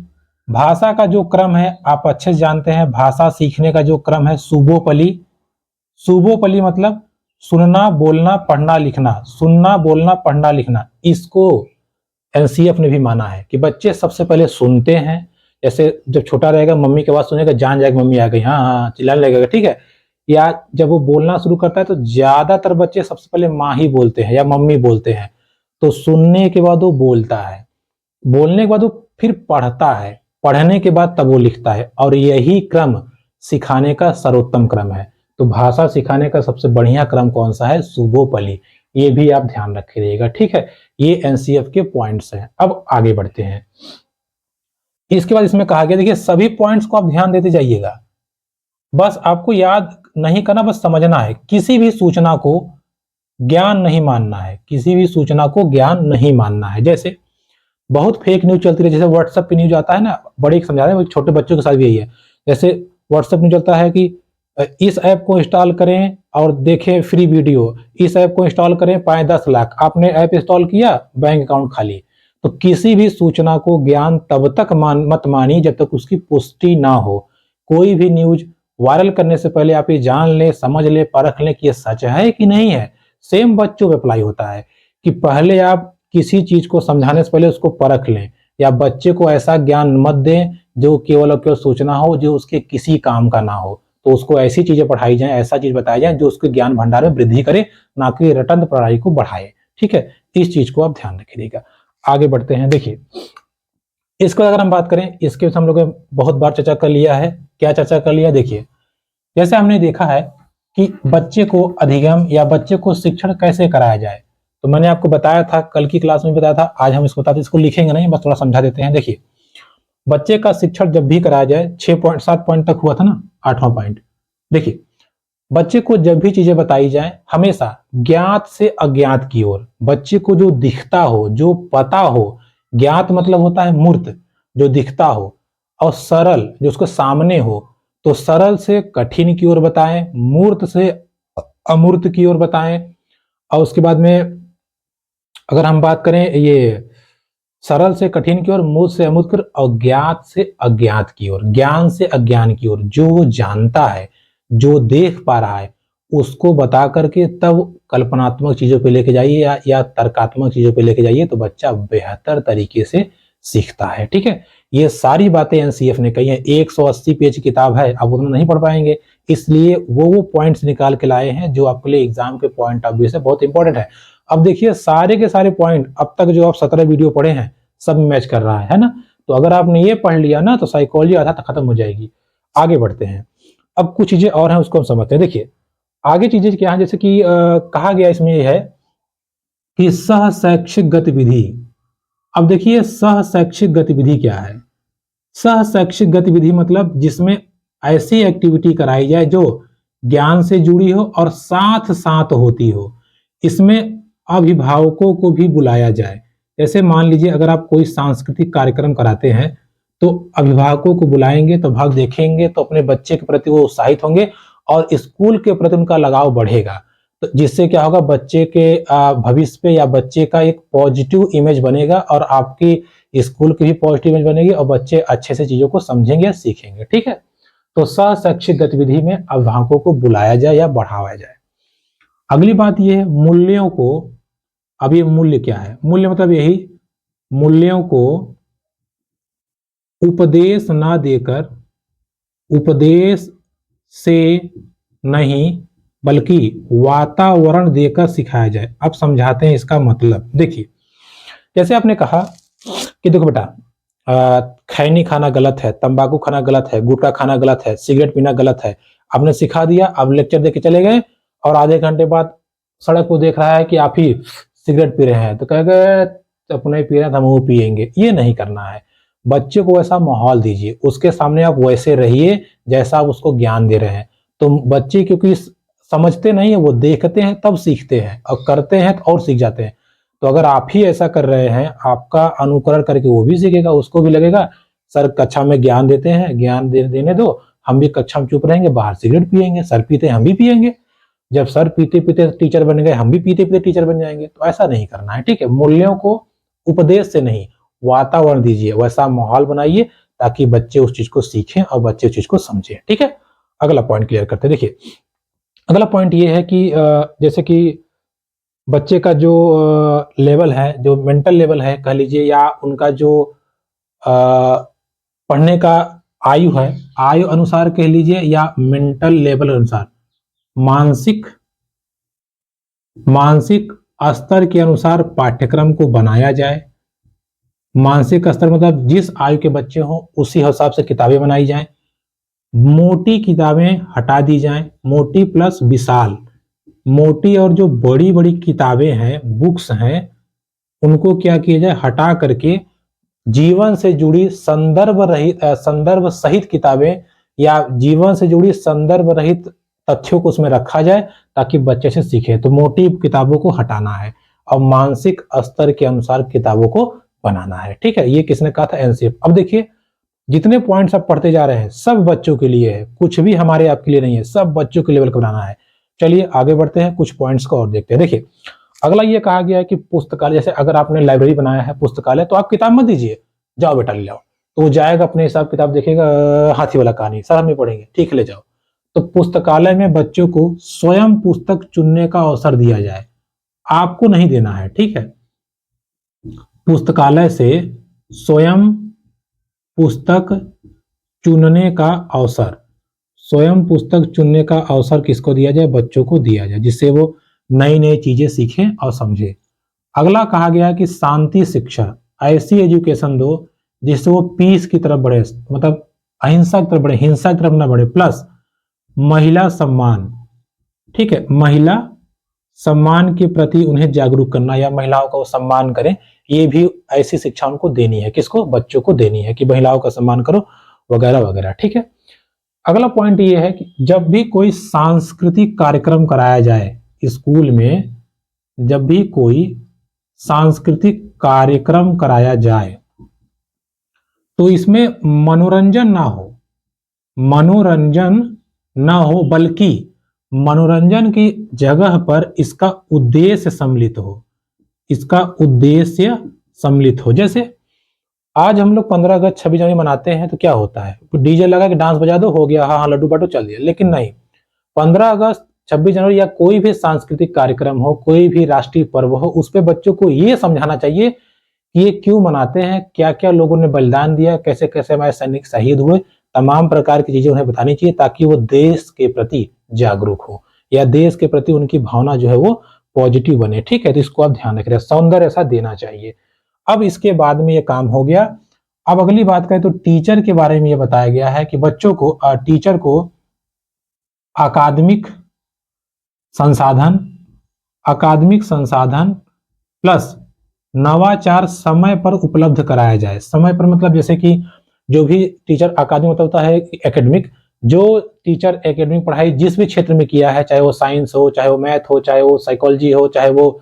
भाषा का जो क्रम है आप अच्छे से जानते हैं। भाषा सीखने का जो क्रम है सुबोपली, सुबोपली मतलब सुनना, बोलना, पढ़ना, लिखना, सुनना, बोलना, पढ़ना, लिखना। इसको एनसीएफ ने भी माना है कि बच्चे सबसे पहले सुनते हैं। जैसे जब छोटा रहेगा, मम्मी की आवाज सुनेगा, जान जाएगा मम्मी आ गई, हाँ हाँ चिल्लाने लगेगा, ठीक है। या जब वो बोलना शुरू करता है तो ज्यादातर बच्चे सबसे पहले माँ ही बोलते हैं या मम्मी बोलते हैं। तो सुनने के बाद वो बोलता है, बोलने के बाद वो फिर पढ़ता है, पढ़ने के बाद तब वो लिखता है, और यही क्रम सिखाने का सर्वोत्तम क्रम है। तो भाषा सिखाने का सबसे बढ़िया क्रम कौन सा है? सुबोपली। ये भी आप ध्यान रखिएगा, ठीक है। ये एनसीएफ के पॉइंट्स हैं। अब आगे बढ़ते हैं। इसके बाद इसमें कहा गया, देखिए सभी पॉइंट्स को आप ध्यान देते जाइएगा, बस आपको याद नहीं करना, बस समझना है। किसी भी सूचना को ज्ञान नहीं मानना है, किसी भी सूचना को ज्ञान नहीं मानना है। जैसे बहुत फेक न्यूज चलती है, जैसे व्हाट्सएप पे न्यूज आता है ना, बड़े समझा रहे हैं, छोटे बच्चों के साथ भी यही है। जैसे व्हाट्सएप न्यूज चलता है कि इस ऐप को इंस्टॉल करें और देखें फ्री वीडियो, इस ऐप को इंस्टॉल करें पाएं 10 लाख, आपने ऐप इंस्टॉल किया, बैंक अकाउंट खाली। तो किसी भी सूचना को ज्ञान तब तक मत मानिए जब तक उसकी पुष्टि ना हो। कोई भी न्यूज वायरल करने से पहले आप ये जान ले, समझ ले, परख ले कि ये सच है कि नहीं है। सेम बच्चों पे अप्लाई होता है कि पहले आप किसी चीज को समझाने से पहले उसको परख लें, या बच्चे को ऐसा ज्ञान मत दें जो केवल और केवल सूचना हो, जो उसके किसी काम का ना हो। तो उसको ऐसी चीजें पढ़ाई जाए, ऐसा चीज बताई जाए जो उसके ज्ञान भंडार में वृद्धि करे, ना कि रटंत पढ़ाई को बढ़ाए, ठीक है। इस चीज को आप ध्यान रखिएगा। आगे बढ़ते हैं। देखिए, इसको अगर हम बात करें, इसके हम लोग बहुत बार चर्चा कर लिया है। क्या चर्चा कर लिया? देखिए, जैसे हमने देखा है कि बच्चे को अधिगम या बच्चे को शिक्षण कैसे कराया जाए, तो मैंने आपको बताया था, कल की क्लास में बताया था, आज हम इसको बताते, इसको लिखेंगे नहीं, बस थोड़ा समझा देते हैं। देखिए, बच्चे का शिक्षण जब भी कराया जाए, 7 पॉइंट तक हुआ था ना, 8वां पॉइंट। देखिए, बच्चे को जब भी चीजें बताई जाए, हमेशा ज्ञात से अज्ञात की ओर, बच्चे को जो दिखता हो, जो पता हो, ज्ञात मतलब होता है मूर्त, जो दिखता हो, और सरल जो उसके सामने हो। तो सरल से कठिन की ओर बताएं, मूर्त से अमूर्त की ओर बताएं। और उसके बाद में अगर हम बात करें, ये सरल से कठिन की ओर, मूर्त से अमूर्त की ओर, और ज्ञात से अज्ञात की ओर, ज्ञान से अज्ञान की ओर। जो वो जानता है, जो देख पा रहा है, उसको बता करके तब कल्पनात्मक चीजों पे लेके जाइए, या तर्कात्मक चीजों पे लेके जाइए, तो बच्चा बेहतर तरीके से सीखता है, ठीक है। ये सारी बातें एनसीएफ ने कही है। 180 पेज की किताब है, आप उतना नहीं पढ़ पाएंगे, इसलिए वो पॉइंट्स निकाल के लाए हैं जो आपके लिए एग्जाम के पॉइंट ऑफ व्यू से बहुत इंपॉर्टेंट है। अब देखिए, सारे के सारे पॉइंट अब तक जो आप 17 वीडियो पढ़े हैं, सब मैच कर रहा है ना। तो अगर आपने ये पढ़ लिया ना, तो साइकोलॉजी आधा तक खत्म हो जाएगी। आगे बढ़ते हैं। अब कुछ चीजें और हैं, उसको हम समझते हैं। देखिए, आगे चीजें क्या है, जैसे कि कहा गया इसमें यह है कि सह शैक्षिक गतिविधि। अब देखिए सह शैक्षिक गतिविधि क्या है। सह शैक्षिक गतिविधि मतलब जिसमें ऐसी एक्टिविटी कराई जाए जो ज्ञान से जुड़ी हो और साथ साथ होती हो। इसमें अभिभावकों को भी बुलाया जाए। जैसे मान लीजिए अगर आप कोई सांस्कृतिक कार्यक्रम कराते हैं तो अभिभावकों को बुलाएंगे तो भाग देखेंगे तो अपने बच्चे के प्रति वो उत्साहित होंगे और स्कूल के प्रति उनका लगाव बढ़ेगा। तो जिससे क्या होगा, बच्चे के भविष्य पे या बच्चे का एक पॉजिटिव इमेज बनेगा और आपकी स्कूल की भी पॉजिटिव इमेज बनेगी और बच्चे अच्छे से चीजों को समझेंगे, सीखेंगे। ठीक है, तो सह शैक्षिक गतिविधि में अभिभावकों को बुलाया जाए या बढ़ावा जाए। अगली बात यह है मूल्यों को। अब ये मूल्य क्या है? मूल्य मतलब यही, मूल्यों को उपदेश ना देकर, उपदेश से नहीं बल्कि वातावरण देकर सिखाया जाए। अब समझाते हैं इसका मतलब। देखिए जैसे आपने कहा कि देखो बेटा, खैनी खाना गलत है, तंबाकू खाना गलत है, गुटखा खाना गलत है, सिगरेट पीना गलत है। आपने सिखा दिया, अब लेक्चर दे के चले गए और आधे घंटे बाद सड़क को देख रहा है कि आप ही सिगरेट पी रहे हैं, तो कहेगा अपने पी रहे हैं तो हम वो पियेंगे। ये नहीं करना है। बच्चे को वैसा माहौल दीजिए, उसके सामने आप वैसे रहिए जैसा आप उसको ज्ञान दे रहे हैं। तो बच्चे क्योंकि समझते नहीं है, वो देखते हैं तब सीखते हैं और करते हैं तो और सीख जाते हैं। तो अगर आप ही ऐसा कर रहे हैं, आपका अनुकरण करके वो भी सीखेगा, उसको भी लगेगा सर कक्षा में ज्ञान देते हैं, ज्ञान देने दो, हम भी कक्षा में चुप रहेंगे, बाहर सिगरेट पियेंगे, सर पीते हैं हम भी पियेंगे। जब सर पीते पीते टीचर बन गए, हम भी पीते पीते टीचर बन जाएंगे। तो ऐसा नहीं करना है। ठीक है, मूल्यों को उपदेश से नहीं वातावरण दीजिए, वैसा माहौल बनाइए ताकि बच्चे उस चीज को सीखें और बच्चे उस चीज को समझें। ठीक है, अगला पॉइंट क्लियर करते हैं। देखिए अगला पॉइंट ये है कि जैसे कि बच्चे का जो लेवल है, जो मेंटल लेवल है कह लीजिए, या उनका जो पढ़ने का आयु है, आयु अनुसार कह लीजिए या मेंटल लेवल अनुसार, मानसिक मानसिक स्तर के अनुसार पाठ्यक्रम को बनाया जाए। मानसिक स्तर मतलब जिस आयु के बच्चे हों उसी हिसाब से किताबें बनाई जाएं। मोटी किताबें हटा दी जाएं, मोटी प्लस विशाल। मोटी और जो बड़ी बड़ी किताबें हैं, बुक्स हैं, उनको क्या किया जाए, हटा करके जीवन से जुड़ी संदर्भ रहित, संदर्भ सहित किताबें या जीवन से जुड़ी संदर्भ रहित तथ्यों को उसमें रखा जाए ताकि बच्चे से सीखे। तो मोटी किताबों को हटाना है और मानसिक स्तर के अनुसार किताबों को बनाना है। ठीक है, ये किसने कहा था? एनसीएफ। अब देखिए जितने पॉइंट्स आप पढ़ते जा रहे हैं सब बच्चों के लिए है, कुछ भी हमारे आपके लिए नहीं है, सब बच्चों के लेवल का बनाना है। चलिए आगे बढ़ते हैं, कुछ पॉइंट्स को और देखते हैं। देखिए अगला ये कहा गया है कि पुस्तकालय, जैसे अगर आपने लाइब्रेरी बनाया है पुस्तकालय, तो आप किताब मत दीजिए, जाओ बेटा ले जाओ। तो वो जाएगा अपने हिसाब किताब देखेगा, हाथी वाला कहानी सर हम नहीं पढ़ेंगे, ठीक है ले जाओ। तो पुस्तकालय में बच्चों को स्वयं पुस्तक चुनने का अवसर दिया जाए, आपको नहीं देना है। ठीक है, पुस्तकालय से स्वयं पुस्तक चुनने का अवसर, स्वयं पुस्तक चुनने का अवसर किसको दिया जाए? बच्चों को दिया जाए, जिससे वो नई नई चीजें सीखें और समझें। अगला कहा गया है कि शांति शिक्षा, ऐसी एजुकेशन दो जिससे वो पीस की तरफ बढ़े, मतलब अहिंसा की तरफ बढ़े, हिंसा की तरफ ना बढ़े। प्लस महिला सम्मान। ठीक है, महिला सम्मान के प्रति उन्हें जागरूक करना या महिलाओं का वो सम्मान करें, ये भी ऐसी शिक्षा उनको देनी है। किसको? बच्चों को देनी है कि महिलाओं का सम्मान करो वगैरह वगैरह। ठीक है, अगला पॉइंट ये है कि जब भी कोई सांस्कृतिक कार्यक्रम कराया जाए स्कूल में, जब भी कोई सांस्कृतिक कार्यक्रम कराया जाए तो इसमें मनोरंजन ना हो, मनोरंजन ना हो, बल्कि मनोरंजन की जगह पर इसका उद्देश्य सम्मिलित हो, इसका उद्देश्य सम्मिलित हो। जैसे आज हम लोग 15 अगस्त 26 जनवरी मनाते हैं तो क्या होता है, डीजे लगा के डांस बजा दो, हो गया, हाँ हाँ लड्डू बांटो, चल दिया। लेकिन नहीं, 15 अगस्त 26 जनवरी या कोई भी सांस्कृतिक कार्यक्रम हो, कोई भी राष्ट्रीय पर्व हो, उस पर बच्चों को ये समझाना चाहिए कि ये क्यों मनाते हैं, क्या क्या लोगों ने बलिदान दिया, कैसे कैसे हमारे सैनिक शहीद हुए, तमाम प्रकार की चीजें उन्हें बतानी चाहिए ताकि वो देश के प्रति जागरूक हो या देश के प्रति उनकी भावना जो है वो पॉजिटिव बने। ठीक है, तो इसको आप ध्यान रखें, सौंदर्य ऐसा देना चाहिए। अब इसके बाद में ये काम हो गया। अब अगली बात करें तो टीचर के बारे में ये बताया गया है कि बच्चों को, टीचर को अकादमिक संसाधन, अकादमिक संसाधन प्लस नवाचार समय पर उपलब्ध कराया जाए। समय पर मतलब जैसे कि जो भी टीचर अकादमिक मतलब होता है एकेडमिक, जो टीचर एकेडमिक पढ़ाई जिस भी क्षेत्र में किया है, चाहे वो साइंस हो, चाहे वो मैथ हो, चाहे वो साइकोलॉजी हो, चाहे वो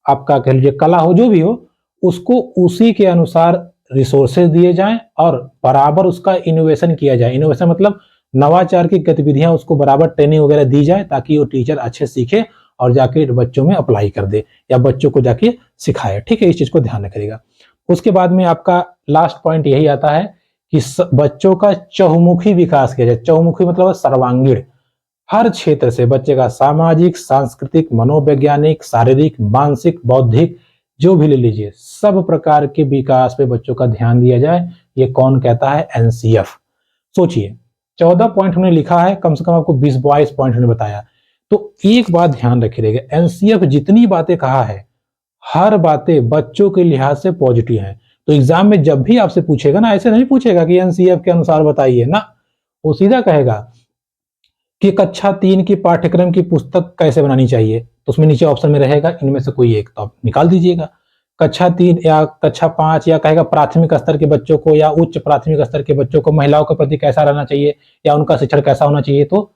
आपका कह लीजिए कला हो, जो भी हो, उसको उसी के अनुसार रिसोर्सेज दिए जाएं और बराबर उसका इनोवेशन किया जाए। इनोवेशन मतलब नवाचार की गतिविधियां उसको बराबर ट्रेनिंग वगैरह दी जाए ताकि वो टीचर अच्छे सीखे और जाके बच्चों में अप्लाई कर दे या बच्चों को जाके सिखाए। ठीक है, इस चीज को ध्यान रखिएगा। उसके बाद में आपका लास्ट पॉइंट यही आता है कि बच्चों का चहुमुखी विकास किया जाए। चहुमुखी मतलब सर्वांगीण, हर क्षेत्र से बच्चे का सामाजिक, सांस्कृतिक, मनोवैज्ञानिक, शारीरिक, मानसिक, बौद्धिक, जो भी ले लीजिए, सब प्रकार के विकास पे बच्चों का ध्यान दिया जाए। ये कौन कहता है? एनसीएफ। सोचिए 14 पॉइंट हमने लिखा है, कम से कम आपको 20-22 पॉइंट हमने बताया। तो एक बात ध्यान रखिएगा, एनसीएफ जितनी बातें कहा है, हर बातें बच्चों के लिहाज से पॉजिटिव है। तो एग्जाम में जब भी आपसे पूछेगा ना, ऐसे नहीं पूछेगा कि एनसीएफ के अनुसार बताइए ना, वो सीधा कहेगा कि कक्षा 3 की पाठ्यक्रम की पुस्तक कैसे बनानी चाहिए, तो उसमें नीचे ऑप्शन में रहेगा इनमें से कोई एक, तो आप निकाल दीजिएगा। कक्षा 3 या कक्षा 5, या कहेगा प्राथमिक स्तर के बच्चों को या उच्च प्राथमिक स्तर के बच्चों को महिलाओं के प्रति कैसा रहना चाहिए या उनका शिक्षण कैसा होना चाहिए, तो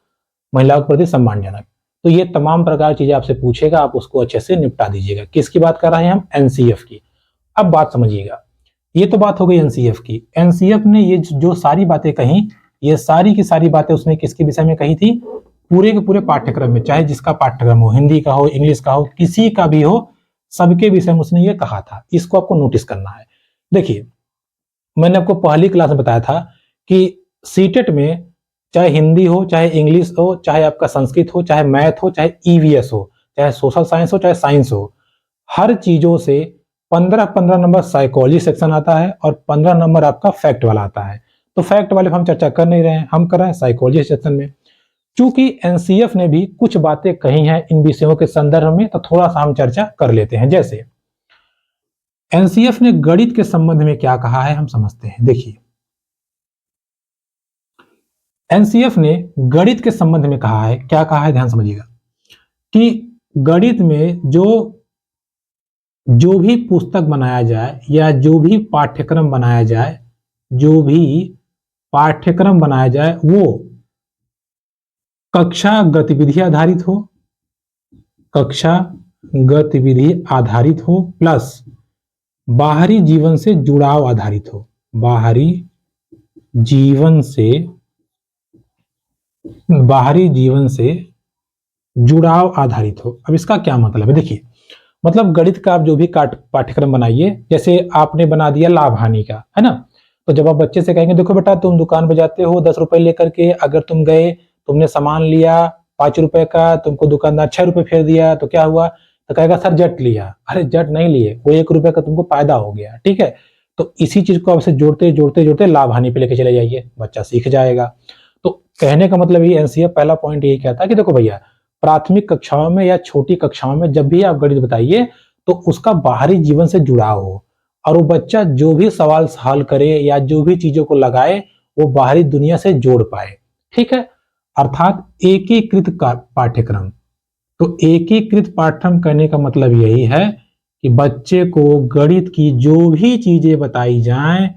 महिलाओं के प्रति सम्मानजनक। तो ये तमाम प्रकार चीजें आपसे पूछेगा, आप उसको अच्छे से निपटा दीजिएगा। किसकी बात कर रहे हैं हम? एनसीएफ की। अब बात समझिएगा, ये तो बात हो गई एनसीएफ की। एनसीएफ ने ये जो सारी बातें कही, ये सारी की सारी बातें उसने किसके विषय में कही थी? पूरे के पूरे पाठ्यक्रम में, चाहे जिसका पाठ्यक्रम हो, हिंदी का हो, इंग्लिश का हो, किसी का भी हो, सबके विषय में उसने ये कहा था। इसको आपको नोटिस करना है। देखिए, मैंने आपको पहली क्लास में बताया था कि सीटेट में चाहे हिंदी हो, चाहे इंग्लिश हो, चाहे आपका संस्कृत हो, चाहे मैथ हो, चाहे ईवीएस हो, चाहे सोशल साइंस हो, चाहे साइंस हो, हर चीजों से 15-15 नंबर साइकोलॉजी सेक्शन आता है और 15 नंबर आपका फैक्ट वाला आता है। तो फैक्ट वाले हम चर्चा कर नहीं रहे हैं, हम कर रहे हैं साइकोलॉजी सेक्शन में। चूंकि एनसीएफ ने भी कुछ बातें कही हैं इन विषयों के संदर्भ में, तो थोड़ा सा हम चर्चा कर लेते हैं। जैसे एनसीएफ ने गणित के संबंध में क्या कहा है, हम समझते हैं। देखिए, एनसीएफ ने गणित के संबंध में कहा है, क्या कहा है, ध्यान समझिएगा, कि गणित में जो भी पुस्तक बनाया जाए या जो भी पाठ्यक्रम बनाया जाए, जो भी पाठ्यक्रम बनाया जाए, वो कक्षा गतिविधि आधारित हो, कक्षा गतिविधि आधारित हो, प्लस बाहरी जीवन से जुड़ाव आधारित हो, बाहरी जीवन से जुड़ाव आधारित हो। अब इसका क्या मतलब है? देखिए, मतलब गणित का आप जो भी पाठ्यक्रम बनाइए, जैसे आपने बना दिया लाभ हानि का, है ना, तो जब आप बच्चे से कहेंगे देखो बेटा, तुम दुकान पे जाते हो 10 रुपए लेकर के, अगर तुम गए, तुमने सामान लिया 5 रुपए का, तुमको दुकानदार 6 रुपए फेर दिया, तो क्या हुआ? तो कहेगा सर जट लिया। अरे जट नहीं लिए, वो 1 रुपए का तुमको फायदा हो गया। ठीक है, तो इसी चीज को आपसे जोड़ते जोड़ते जोड़ते लाभ हानि पे लेके चले जाइए, बच्चा सीख जाएगा। तो कहने का मतलब ये एनसीएफ पहला पॉइंट यही कहता है कि देखो भैया, प्राथमिक कक्षाओं में या छोटी कक्षाओं में जब भी आप गणित बताइए, तो उसका बाहरी जीवन से जुड़ाव हो और वो बच्चा जो भी सवाल हल करे या जो भी चीजों को लगाए, वो बाहरी दुनिया से जोड़ पाए। ठीक है, अर्थात एकीकृत पाठ्यक्रम। तो एकीकृत पाठ्यक्रम करने का मतलब यही है कि बच्चे को गणित की जो भी चीजें बताई जाएं,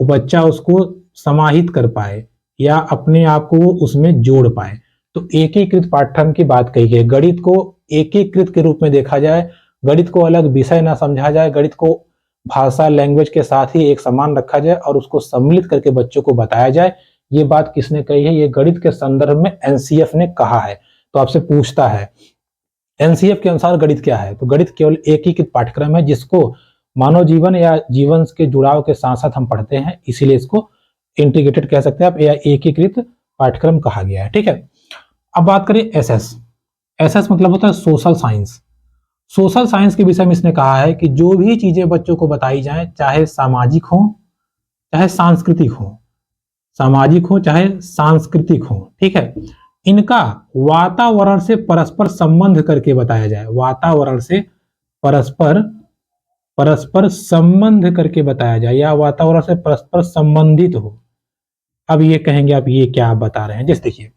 वो बच्चा उसको समाहित कर पाए या अपने आप को उसमें जोड़ पाए। तो एकीकृत पाठ्यक्रम की बात कही गई। गणित को एकीकृत के रूप में देखा जाए, गणित को अलग विषय ना समझा जाए, गणित को भाषा लैंग्वेज के साथ ही एक समान रखा जाए और उसको सम्मिलित करके बच्चों को बताया जाए। ये बात किसने कही है? ये गणित के संदर्भ में एनसीएफ ने कहा है। तो आपसे पूछता है एनसीएफ के अनुसार गणित क्या है? तो गणित केवल एकीकृत पाठ्यक्रम है जिसको मानव जीवन या जीवन के जुड़ाव के साथ साथ हम पढ़ते हैं, इसीलिए इसको इंटीग्रेटेड कह सकते हैं आप, या एकीकृत पाठ्यक्रम कहा गया है। ठीक है, अब बात करें एसएस। एसएस मतलब होता है सोशल साइंस। सोशल साइंस के विषय में इसने कहा है कि जो भी चीजें बच्चों को बताई जाएं, चाहे सामाजिक हो चाहे सांस्कृतिक हो, सामाजिक हो चाहे सांस्कृतिक हो, ठीक है, इनका वातावरण से परस्पर संबंध करके बताया जाए। वातावरण से परस्पर संबंध करके बताया जाए या वातावरण से परस्पर संबंधित हो। अब ये कहेंगे आप ये क्या बता रहे हैं? जैसे देखिए,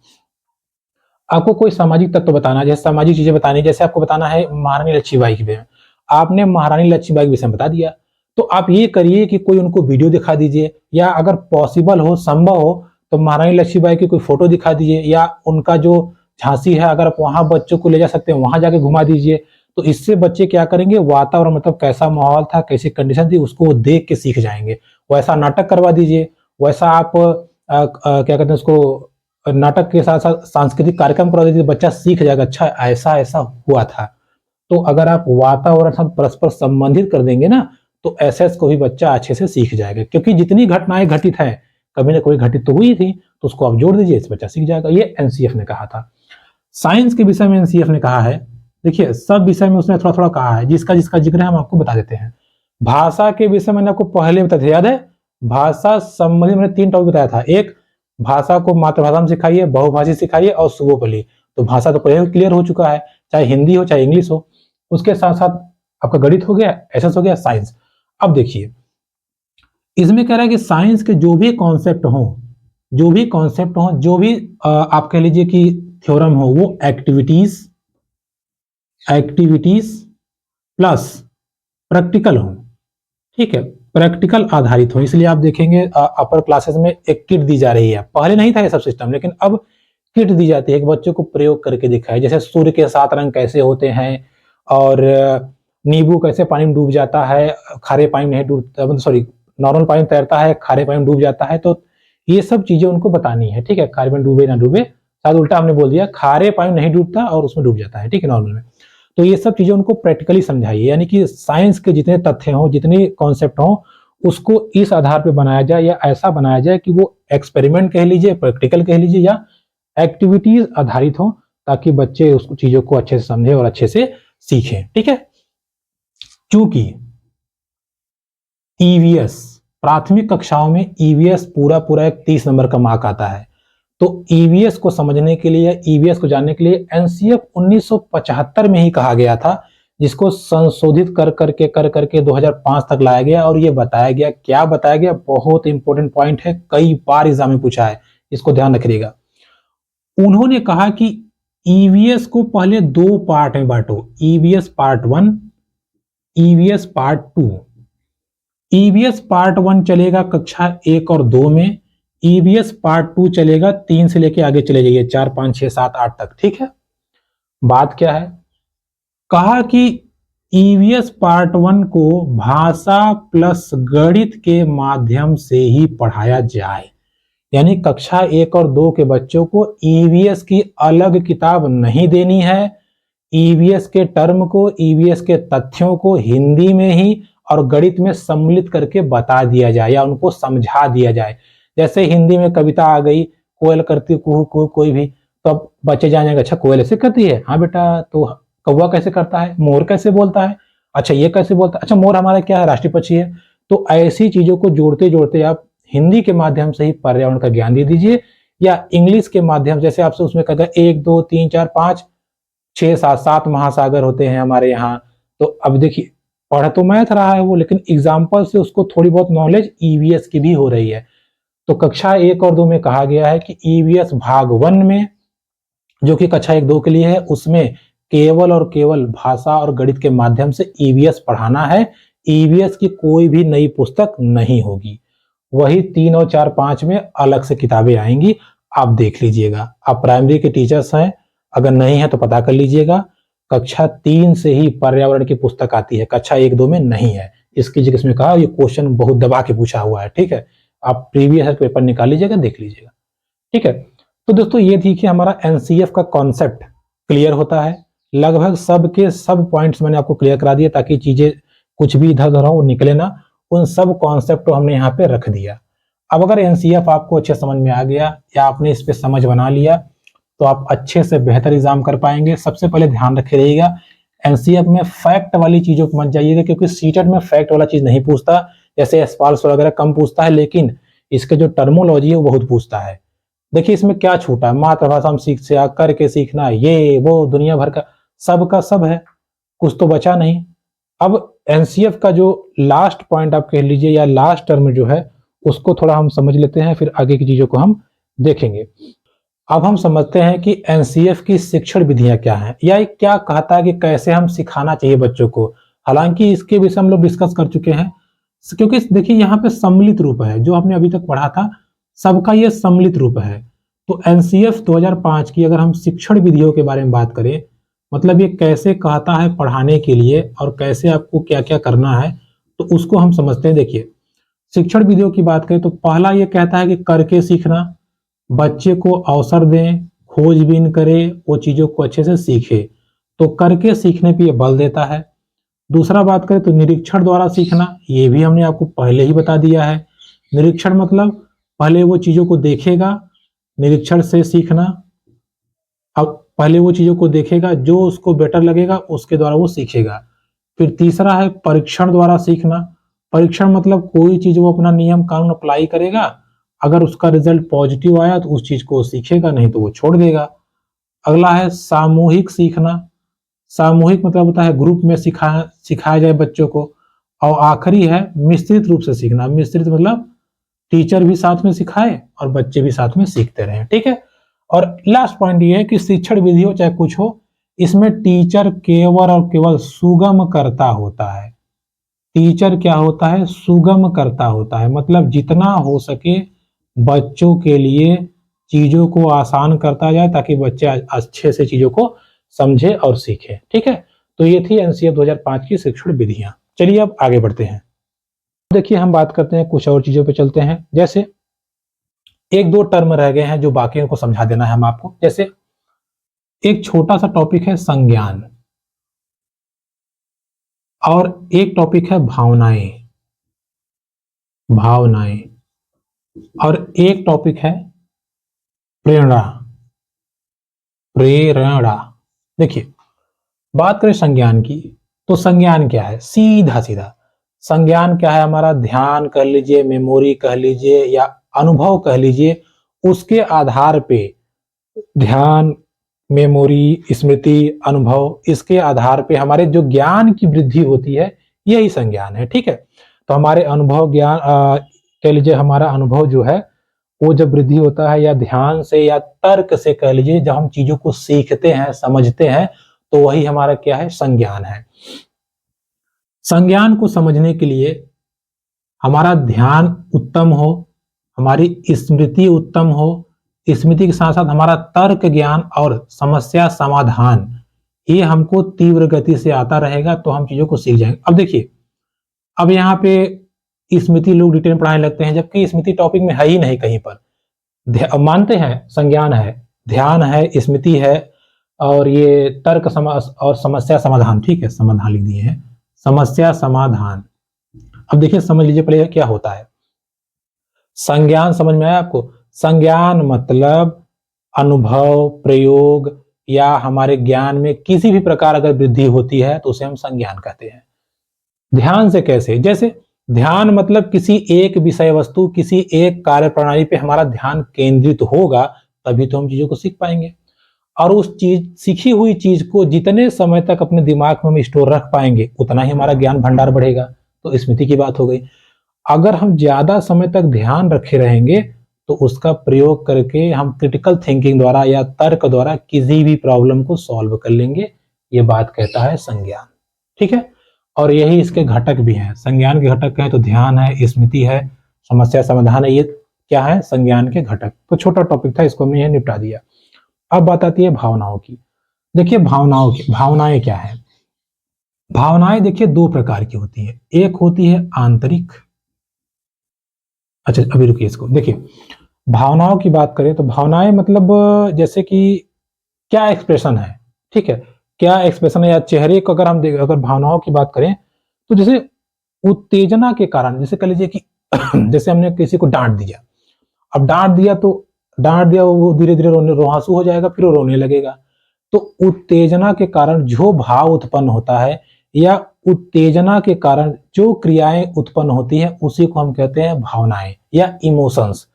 आपको कोई सामाजिक तत्व बताना है, जैसे सामाजिक चीजें बतानी, जैसे आपको बताना है महारानी लक्ष्मीबाई के बारे में, आपने महारानी लक्ष्मीबाई के विषय में बता दिया। तो आप ये करिए कि कोई उनको वीडियो दिखा दीजिए, या अगर पॉसिबल हो, संभव हो, तो महारानी लक्ष्मीबाई की कोई फोटो दिखा दीजिए, या उनका जो झांसी है अगर आप वहां बच्चों को ले जा सकते हैं वहां जाके घुमा दीजिए। तो इससे बच्चे क्या करेंगे, वातावरण मतलब कैसा माहौल था, कैसी कंडीशन थी, उसको वो देख के सीख जाएंगे। वैसा नाटक करवा दीजिए, वैसा आप क्या कहते हैं उसको, नाटक के साथ साथ सांस्कृतिक कार्यक्रम करवा दीजिए, बच्चा सीख जाएगा, अच्छा ऐसा ऐसा हुआ था। तो अगर आप वातावरण से परस्पर संबंधित कर देंगे ना, तो एसएस को भी बच्चा अच्छे से सीख जाएगा, क्योंकि जितनी घटनाएं घटित है कभी ना कोई घटित तो हुई थी, तो उसको आप जोड़ दीजिए, इस बच्चा सीख जाएगा। ये एनसीएफ ने कहा था। साइंस के विषय में एनसीएफ ने कहा है, देखिए सब विषय में उसने थोड़ा थोड़ा कहा है, जिसका जिसका जिक्र है हम आपको बता देते हैं। भाषा के विषय मैंने आपको पहले बताया था, याद है? भाषा संबंधी मैंने 3 टॉपिक बताया था। एक, भाषा को मातृभाषा में सिखाइए, बहुभाषी सिखाइए और सर्वोपरि। तो भाषा तो पहले क्लियर हो चुका है, चाहे हिंदी हो चाहे इंग्लिश हो। उसके साथ साथ आपका गणित हो गया, एसएस हो गया, साइंस। अब देखिए इसमें कह रहा है कि साइंस के जो भी कॉन्सेप्ट हो, जो भी कॉन्सेप्ट हो, जो भी आप कह लीजिए कि थ्योरम हो, वो एक्टिविटीज प्लस प्रैक्टिकल हो। ठीक है, प्रैक्टिकल आधारित हो। इसलिए आप देखेंगे अपर क्लासेस में एक किट दी जा रही है, पहले नहीं था ये सब सिस्टम, लेकिन अब किट दी जाती है कि बच्चों को प्रयोग करके दिखाए, जैसे सूर्य के 7 रंग कैसे होते हैं, और नींबू कैसे पानी में डूब जाता है, खारे पानी में नहीं डूबता, सॉरी नॉर्मल पानी में तैरता है, खारे पानी में डूब जाता है। तो ये सब चीजें उनको बतानी है। ठीक है, खारे पानी डूबे ना डूबे, शायद उल्टा हमने बोल दिया, खारे पानी में नहीं डूबता और उसमें डूब जाता है। ठीक है, नॉर्मल में। तो ये सब चीजें उनको प्रैक्टिकली समझाइए, यानी कि साइंस के जितने तथ्य हों, जितने कॉन्सेप्ट हों, उसको इस आधार पे बनाया जाए, या ऐसा बनाया जाए कि वो एक्सपेरिमेंट कह लीजिए, प्रैक्टिकल कह लीजिए, या एक्टिविटीज आधारित हो, ताकि बच्चे उस चीजों को अच्छे से समझे और अच्छे से सीखें। ठीक है, क्योंकि ईवीएस प्राथमिक कक्षाओं में ईवीएस पूरा पूरा एक 30 नंबर का मार्क आता है। तो ईवीएस को समझने के लिए, ईवीएस को जानने के लिए एनसीएफ 1975 में ही कहा गया था, जिसको संशोधित कर करके 2005 तक लाया गया। और ये बताया गया, क्या बताया गया, बहुत इंपॉर्टेंट पॉइंट है, कई बार एग्जाम में पूछा है, इसको ध्यान रखिएगा। उन्होंने कहा कि ईवीएस को पहले 2 पार्ट में बांटो, EVS part 1, EVS part 2। EVS part 1 चलेगा कक्षा 1 और 2 में, ईवीएस पार्ट 2 चलेगा 3 से लेके आगे चले जाइए, 4, 5, 6, 7, 8 तक। ठीक है, बात क्या है, कहा कि ईवीएस पार्ट 1 को भाषा प्लस गणित के माध्यम से ही पढ़ाया जाए, यानी कक्षा 1 और 2 के बच्चों को ईवीएस की अलग किताब नहीं देनी है। ईवीएस के टर्म को, ईवीएस के तथ्यों को हिंदी में ही और गणित में सम्मिलित करके बता दिया जाए, या उनको समझा दिया जाए। जैसे हिंदी में कविता आ गई, कोयल करती कुहू कुहू कोई भी, तो अब बच्चे जानेंगे, अच्छा कोयल ऐसे करती है, हाँ बेटा, तो कौवा कैसे करता है, मोर कैसे बोलता है, अच्छा ये कैसे बोलता है, अच्छा मोर हमारा क्या है, राष्ट्रीय पक्षी है। तो ऐसी चीजों को जोड़ते जोड़ते आप हिंदी के माध्यम से ही पर्यावरण का ज्ञान दे दीजिए, या इंग्लिश के माध्यम, जैसे आपसे उसमें कहा 1, 2, 3, 4, 5, 6, 7, 7 महासागर होते हैं हमारे यहाँ। तो अब देखिए, पढ़ तो मैथ रहा है वो, लेकिन एग्जाम्पल से उसको थोड़ी बहुत नॉलेज ईवीएस की भी हो रही है। तो कक्षा 1 और 2 में कहा गया है कि ईवीएस भाग 1 में, जो कि कक्षा 1, 2 के लिए है, उसमें केवल और केवल भाषा और गणित के माध्यम से ईवीएस पढ़ाना है। ईवीएस की कोई भी नई पुस्तक नहीं होगी, वही 3 और 4, 5 में अलग से किताबें आएंगी, आप देख लीजिएगा। आप प्राइमरी के टीचर्स हैं, अगर नहीं है तो पता कर लीजिएगा। कक्षा 3 से ही पर्यावरण की पुस्तक आती है, कक्षा 1, 2 में नहीं है। इसकी जगह इसमें कहा, ये क्वेश्चन बहुत दबा के पूछा हुआ है। ठीक है, आप प्रीवियस पेपर निकाल लीजिएगा, देख लीजिएगा। ठीक है, तो दोस्तों ये थी कि हमारा एनसीएफ का कॉन्सेप्ट क्लियर होता है। लगभग सबके सब पॉइंट्स मैंने आपको क्लियर करा दिए, ताकि चीजें कुछ भी इधर उधर हो निकले ना। उन सब कॉन्सेप्ट को हमने यहाँ पे रख दिया। अब अगर एनसीएफ आपको अच्छे समझ में आ गया, या आपने इस पे समझ बना लिया, तो आप अच्छे से बेहतर एग्जाम कर पाएंगे। सबसे पहले ध्यान रखे रहिएगा, एनसीएफ में फैक्ट वाली चीजों को मत जाइएगा, क्योंकि सीटेट में फैक्ट वाला चीज नहीं पूछता। जैसे एस्पाल्स वगैरह कम पूछता है, लेकिन इसके जो टर्मोलॉजी है वो बहुत पूछता है। देखिए इसमें क्या छूटा है, मातृभाषा में सीख से करके सीखना, ये वो दुनिया भर का सब है, कुछ तो बचा नहीं। अब एनसीएफ का जो लास्ट पॉइंट आप कह लीजिए, या लास्ट टर्म जो है, उसको थोड़ा हम समझ लेते हैं, फिर आगे की चीजों को हम देखेंगे। अब हम समझते हैं कि एनसीएफ की शिक्षण विधियां क्या हैं, या ये क्या कहता है कि कैसे हम सिखाना चाहिए बच्चों को। हालांकि इसके विषय हम लोग डिस्कस कर चुके हैं, क्योंकि देखिए यहाँ पे सम्मिलित रूप है, जो हमने अभी तक पढ़ा था सबका ये सम्मिलित रूप है। तो एनसीएफ 2005 की अगर हम शिक्षण विधियों के बारे में बात करें, मतलब ये कैसे कहता है पढ़ाने के लिए और कैसे आपको क्या क्या करना है, तो उसको हम समझते हैं। देखिए शिक्षण विधियों की बात करें तो पहला ये कहता है कि करके सीखना, बच्चे को अवसर दें, खोजबीन करे, वो चीजों को अच्छे से सीखे, तो करके सीखने पे ये बल देता है। दूसरा बात करें तो निरीक्षण द्वारा सीखना, ये भी हमने आपको पहले ही बता दिया है। निरीक्षण मतलब पहले वो चीजों को देखेगा, निरीक्षण से सीखना। अब पहले वो चीजों को देखेगा, जो उसको बेटर लगेगा उसके द्वारा वो सीखेगा। फिर तीसरा है परीक्षण द्वारा सीखना। परीक्षण मतलब कोई चीज वो अपना नियम कानून अप्लाई करेगा, अगर उसका रिजल्ट पॉजिटिव आया तो उस चीज को वो सीखेगा, नहीं तो वो छोड़ देगा। अगला है सामूहिक सीखना। सामूहिक मतलब होता है ग्रुप में सिखाया जाए बच्चों को। और आखिरी है मिश्रित रूप से सीखना। मिश्रित मतलब टीचर भी साथ में सिखाए और बच्चे भी साथ में सीखते रहे, ठीक है। और लास्ट पॉइंट ये है कि शिक्षण विधि हो चाहे कुछ हो, इसमें टीचर केवल और केवल सुगम करता होता है। टीचर क्या होता है, सुगम करता होता है, मतलब जितना हो सके बच्चों के लिए चीजों को आसान करता जाए ताकि बच्चे अच्छे से चीजों को समझे और सीखे, ठीक है। तो ये थी एनसीएफ 2005 की शिक्षण विधियां। चलिए अब आगे बढ़ते हैं। देखिए हम बात करते हैं कुछ और चीजों पे चलते हैं। जैसे एक दो टर्म रह गए हैं जो बाकियों को समझा देना है हम आपको। जैसे एक छोटा सा टॉपिक है संज्ञान, और एक टॉपिक है भावनाएं। भावनाएं और एक टॉपिक है प्रेरणा। प्रेरणा। देखिए बात करें संज्ञान की, तो संज्ञान क्या है, सीधा सीधा संज्ञान क्या है, हमारा ध्यान कह लीजिए, मेमोरी कह लीजिए, या अनुभव कह लीजिए, उसके आधार पे ध्यान, मेमोरी, स्मृति, अनुभव, इसके आधार पे हमारे जो ज्ञान की वृद्धि होती है यही संज्ञान है, ठीक है। तो हमारे अनुभव ज्ञान कह लीजिए, हमारा अनुभव जो है वो जब वृद्धि होता है या ध्यान से या तर्क से कह लीजिए, जब हम चीजों को सीखते हैं समझते हैं, तो वही हमारा क्या है, संज्ञान है। संज्ञान को समझने के लिए हमारा ध्यान उत्तम हो, हमारी स्मृति उत्तम हो, स्मृति के साथ साथ हमारा तर्क ज्ञान और समस्या समाधान ये हमको तीव्र गति से आता रहेगा, तो हम चीजों को सीख जाएंगे। अब देखिए अब यहाँ पे स्मृति लोग डिटेल पढ़ाने लगते हैं, जबकि स्मृति टॉपिक में है ही नहीं कहीं पर। मानते हैं संज्ञान है, ध्यान है, स्मृति है, और ये तर्क और समस्या समाधान, ठीक है, समाधान लिख दिए हैं, समस्या समाधान। अब देखिए समझ लीजिए पहले क्या होता है संज्ञान, समझ में आया आपको। संज्ञान मतलब अनुभव, प्रयोग या हमारे ज्ञान में किसी भी प्रकार अगर वृद्धि होती है तो उसे हम संज्ञान कहते हैं। ध्यान से कैसे, जैसे ध्यान मतलब किसी एक विषय वस्तु, किसी एक कार्य प्रणाली पे हमारा ध्यान केंद्रित होगा, तभी तो हम चीजों को सीख पाएंगे। और उस चीज, सीखी हुई चीज को जितने समय तक अपने दिमाग में हम स्टोर रख पाएंगे उतना ही हमारा ज्ञान भंडार बढ़ेगा। तो स्मृति की बात हो गई। अगर हम ज्यादा समय तक ध्यान रखे रहेंगे तो उसका प्रयोग करके हम क्रिटिकल थिंकिंग द्वारा या तर्क द्वारा किसी भी प्रॉब्लम को सॉल्व कर लेंगे। ये बात कहता है संज्ञान, ठीक है। और यही इसके घटक भी हैं। संज्ञान के घटक हैं तो ध्यान है, स्मृति है, समस्या समाधान है, ये क्या है, संज्ञान के घटक। तो छोटा टॉपिक था, इसको हमने यह निपटा दिया। अब बात आती है भावनाओं की। देखिए भावनाएं क्या है। भावनाएं देखिए दो प्रकार की होती है, एक होती है आंतरिक। अच्छा अभी रुकिए, इसको देखिए भावनाओं की बात करें तो भावनाएं मतलब जैसे कि क्या एक्सप्रेशन है, ठीक है, क्या एक्सप्रेशन है, या चेहरे को अगर हम अगर भावनाओं की बात करें तो जैसे उत्तेजना के कारण, जैसे कह लीजिए कि जैसे हमने किसी को डांट दिया, अब डांट दिया वो धीरे धीरे रोहांसू हो जाएगा, फिर वो रोने लगेगा। तो उत्तेजना के कारण जो भाव उत्पन्न होता है या उत्तेजना के कारण जो क्रियाएं उत्पन्न होती है उसी को हम कहते हैं भावनाएं या इमोशंस।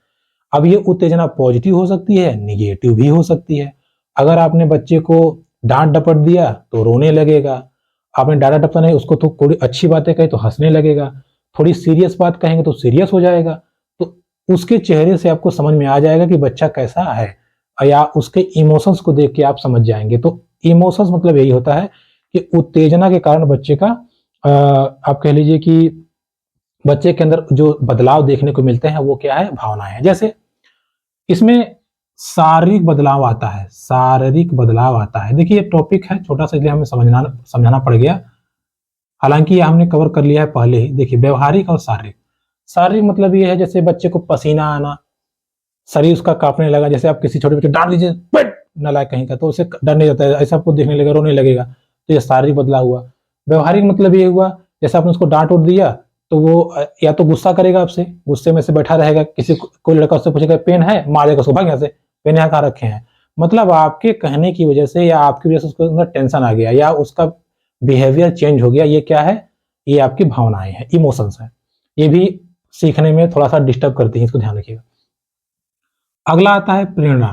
अब ये उत्तेजना पॉजिटिव हो सकती है, निगेटिव भी हो सकती है। अगर आपने बच्चे को डांट डपट दिया तो रोने लगेगा, आपने डांटा डपटा नहीं, उसको तो थोड़ी अच्छी बातें कही तो हंसने लगेगा, थोड़ी सीरियस बात कहेंगे तो सीरियस हो जाएगा। तो उसके चेहरे से आपको समझ में आ जाएगा कि बच्चा कैसा है, या उसके इमोशंस को देख के आप समझ जाएंगे। तो इमोशंस मतलब यही होता है कि उत्तेजना के कारण बच्चे का आप कह लीजिए कि बच्चे के अंदर जो बदलाव देखने को मिलते हैं वो क्या है, भावनाएं हैं। जैसे इसमें शारीरिक बदलाव आता है, शारीरिक बदलाव आता है। देखिए ये टॉपिक है छोटा सा, इसलिए हमें समझाना पड़ गया, हालांकि ये हमने कवर कर लिया है पहले ही। देखिए व्यवहारिक और शारीरिक। शारीरिक मतलब ये है जैसे बच्चे को पसीना आना, शरीर उसका कांपने लगा, जैसे आप किसी छोटे बच्चे डांट दीजिए पिट नालायक कहीं का, तो उसे डर नहीं जाता है, ऐसा आपको देखने लगेगा, रोने लगेगा, तो ये शारीरिक बदलाव हुआ। व्यवहारिक मतलब ये हुआ जैसे आपने उसको डांट उठ दिया तो वो या तो गुस्सा करेगा आपसे, गुस्से में से बैठा रहेगा, कोई लड़का उससे पूछेगा पेन है, मारेगा उसको, भाग यहाँ से, पेन यहाँ कहाँ रखे हैं। मतलब आपके कहने की वजह से या आपकी वजह से उसको अंदर टेंशन आ गया या उसका बिहेवियर चेंज हो गया। ये क्या है, ये आपकी भावनाएं हैं, इमोशंस हैं। ये भी सीखने में थोड़ा सा डिस्टर्ब करती हैं, इसको ध्यान रखिएगा। अगला आता है प्रेरणा।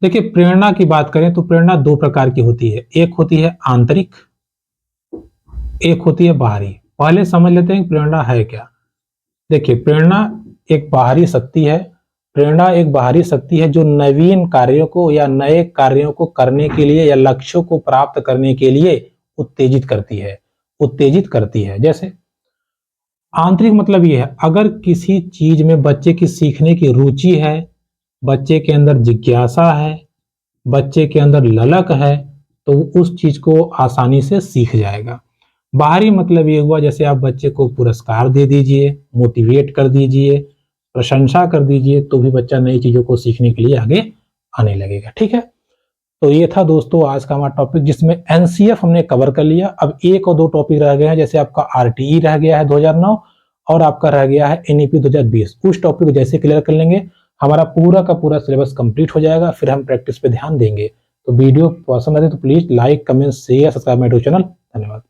देखिए प्रेरणा की बात करें तो प्रेरणा दो प्रकार की होती है, एक होती है आंतरिक, एक होती है बाहरी। पहले समझ लेते हैं प्रेरणा है क्या। देखिए प्रेरणा एक बाहरी शक्ति है, प्रेरणा एक बाहरी शक्ति है जो नवीन कार्यों को या नए कार्यों को करने के लिए या लक्ष्यों को प्राप्त करने के लिए उत्तेजित करती है, उत्तेजित करती है। जैसे आंतरिक मतलब ये है अगर किसी चीज में बच्चे की सीखने की रुचि है, बच्चे के अंदर जिज्ञासा है, बच्चे के अंदर ललक है, तो उस चीज को आसानी से सीख जाएगा। बाहरी मतलब ये हुआ जैसे आप बच्चे को पुरस्कार दे दीजिए, मोटिवेट कर दीजिए, प्रशंसा कर दीजिए, तो भी बच्चा नई चीजों को सीखने के लिए आगे आने लगेगा। ठीक है, तो ये था दोस्तों आज का हमारा टॉपिक जिसमें एनसीएफ हमने कवर कर लिया। अब एक और दो टॉपिक रह गए हैं, जैसे आपका आरटीई रह गया है 2009 और आपका रह गया है एनईपी 2020। उस टॉपिक को जैसे क्लियर कर लेंगे हमारा पूरा का पूरा सिलेबस कंप्लीट हो जाएगा, फिर हम प्रैक्टिस पे ध्यान देंगे। तो वीडियो पसंद आए तो please like, comment, share, subscribe my YouTube channel. धन्यवाद।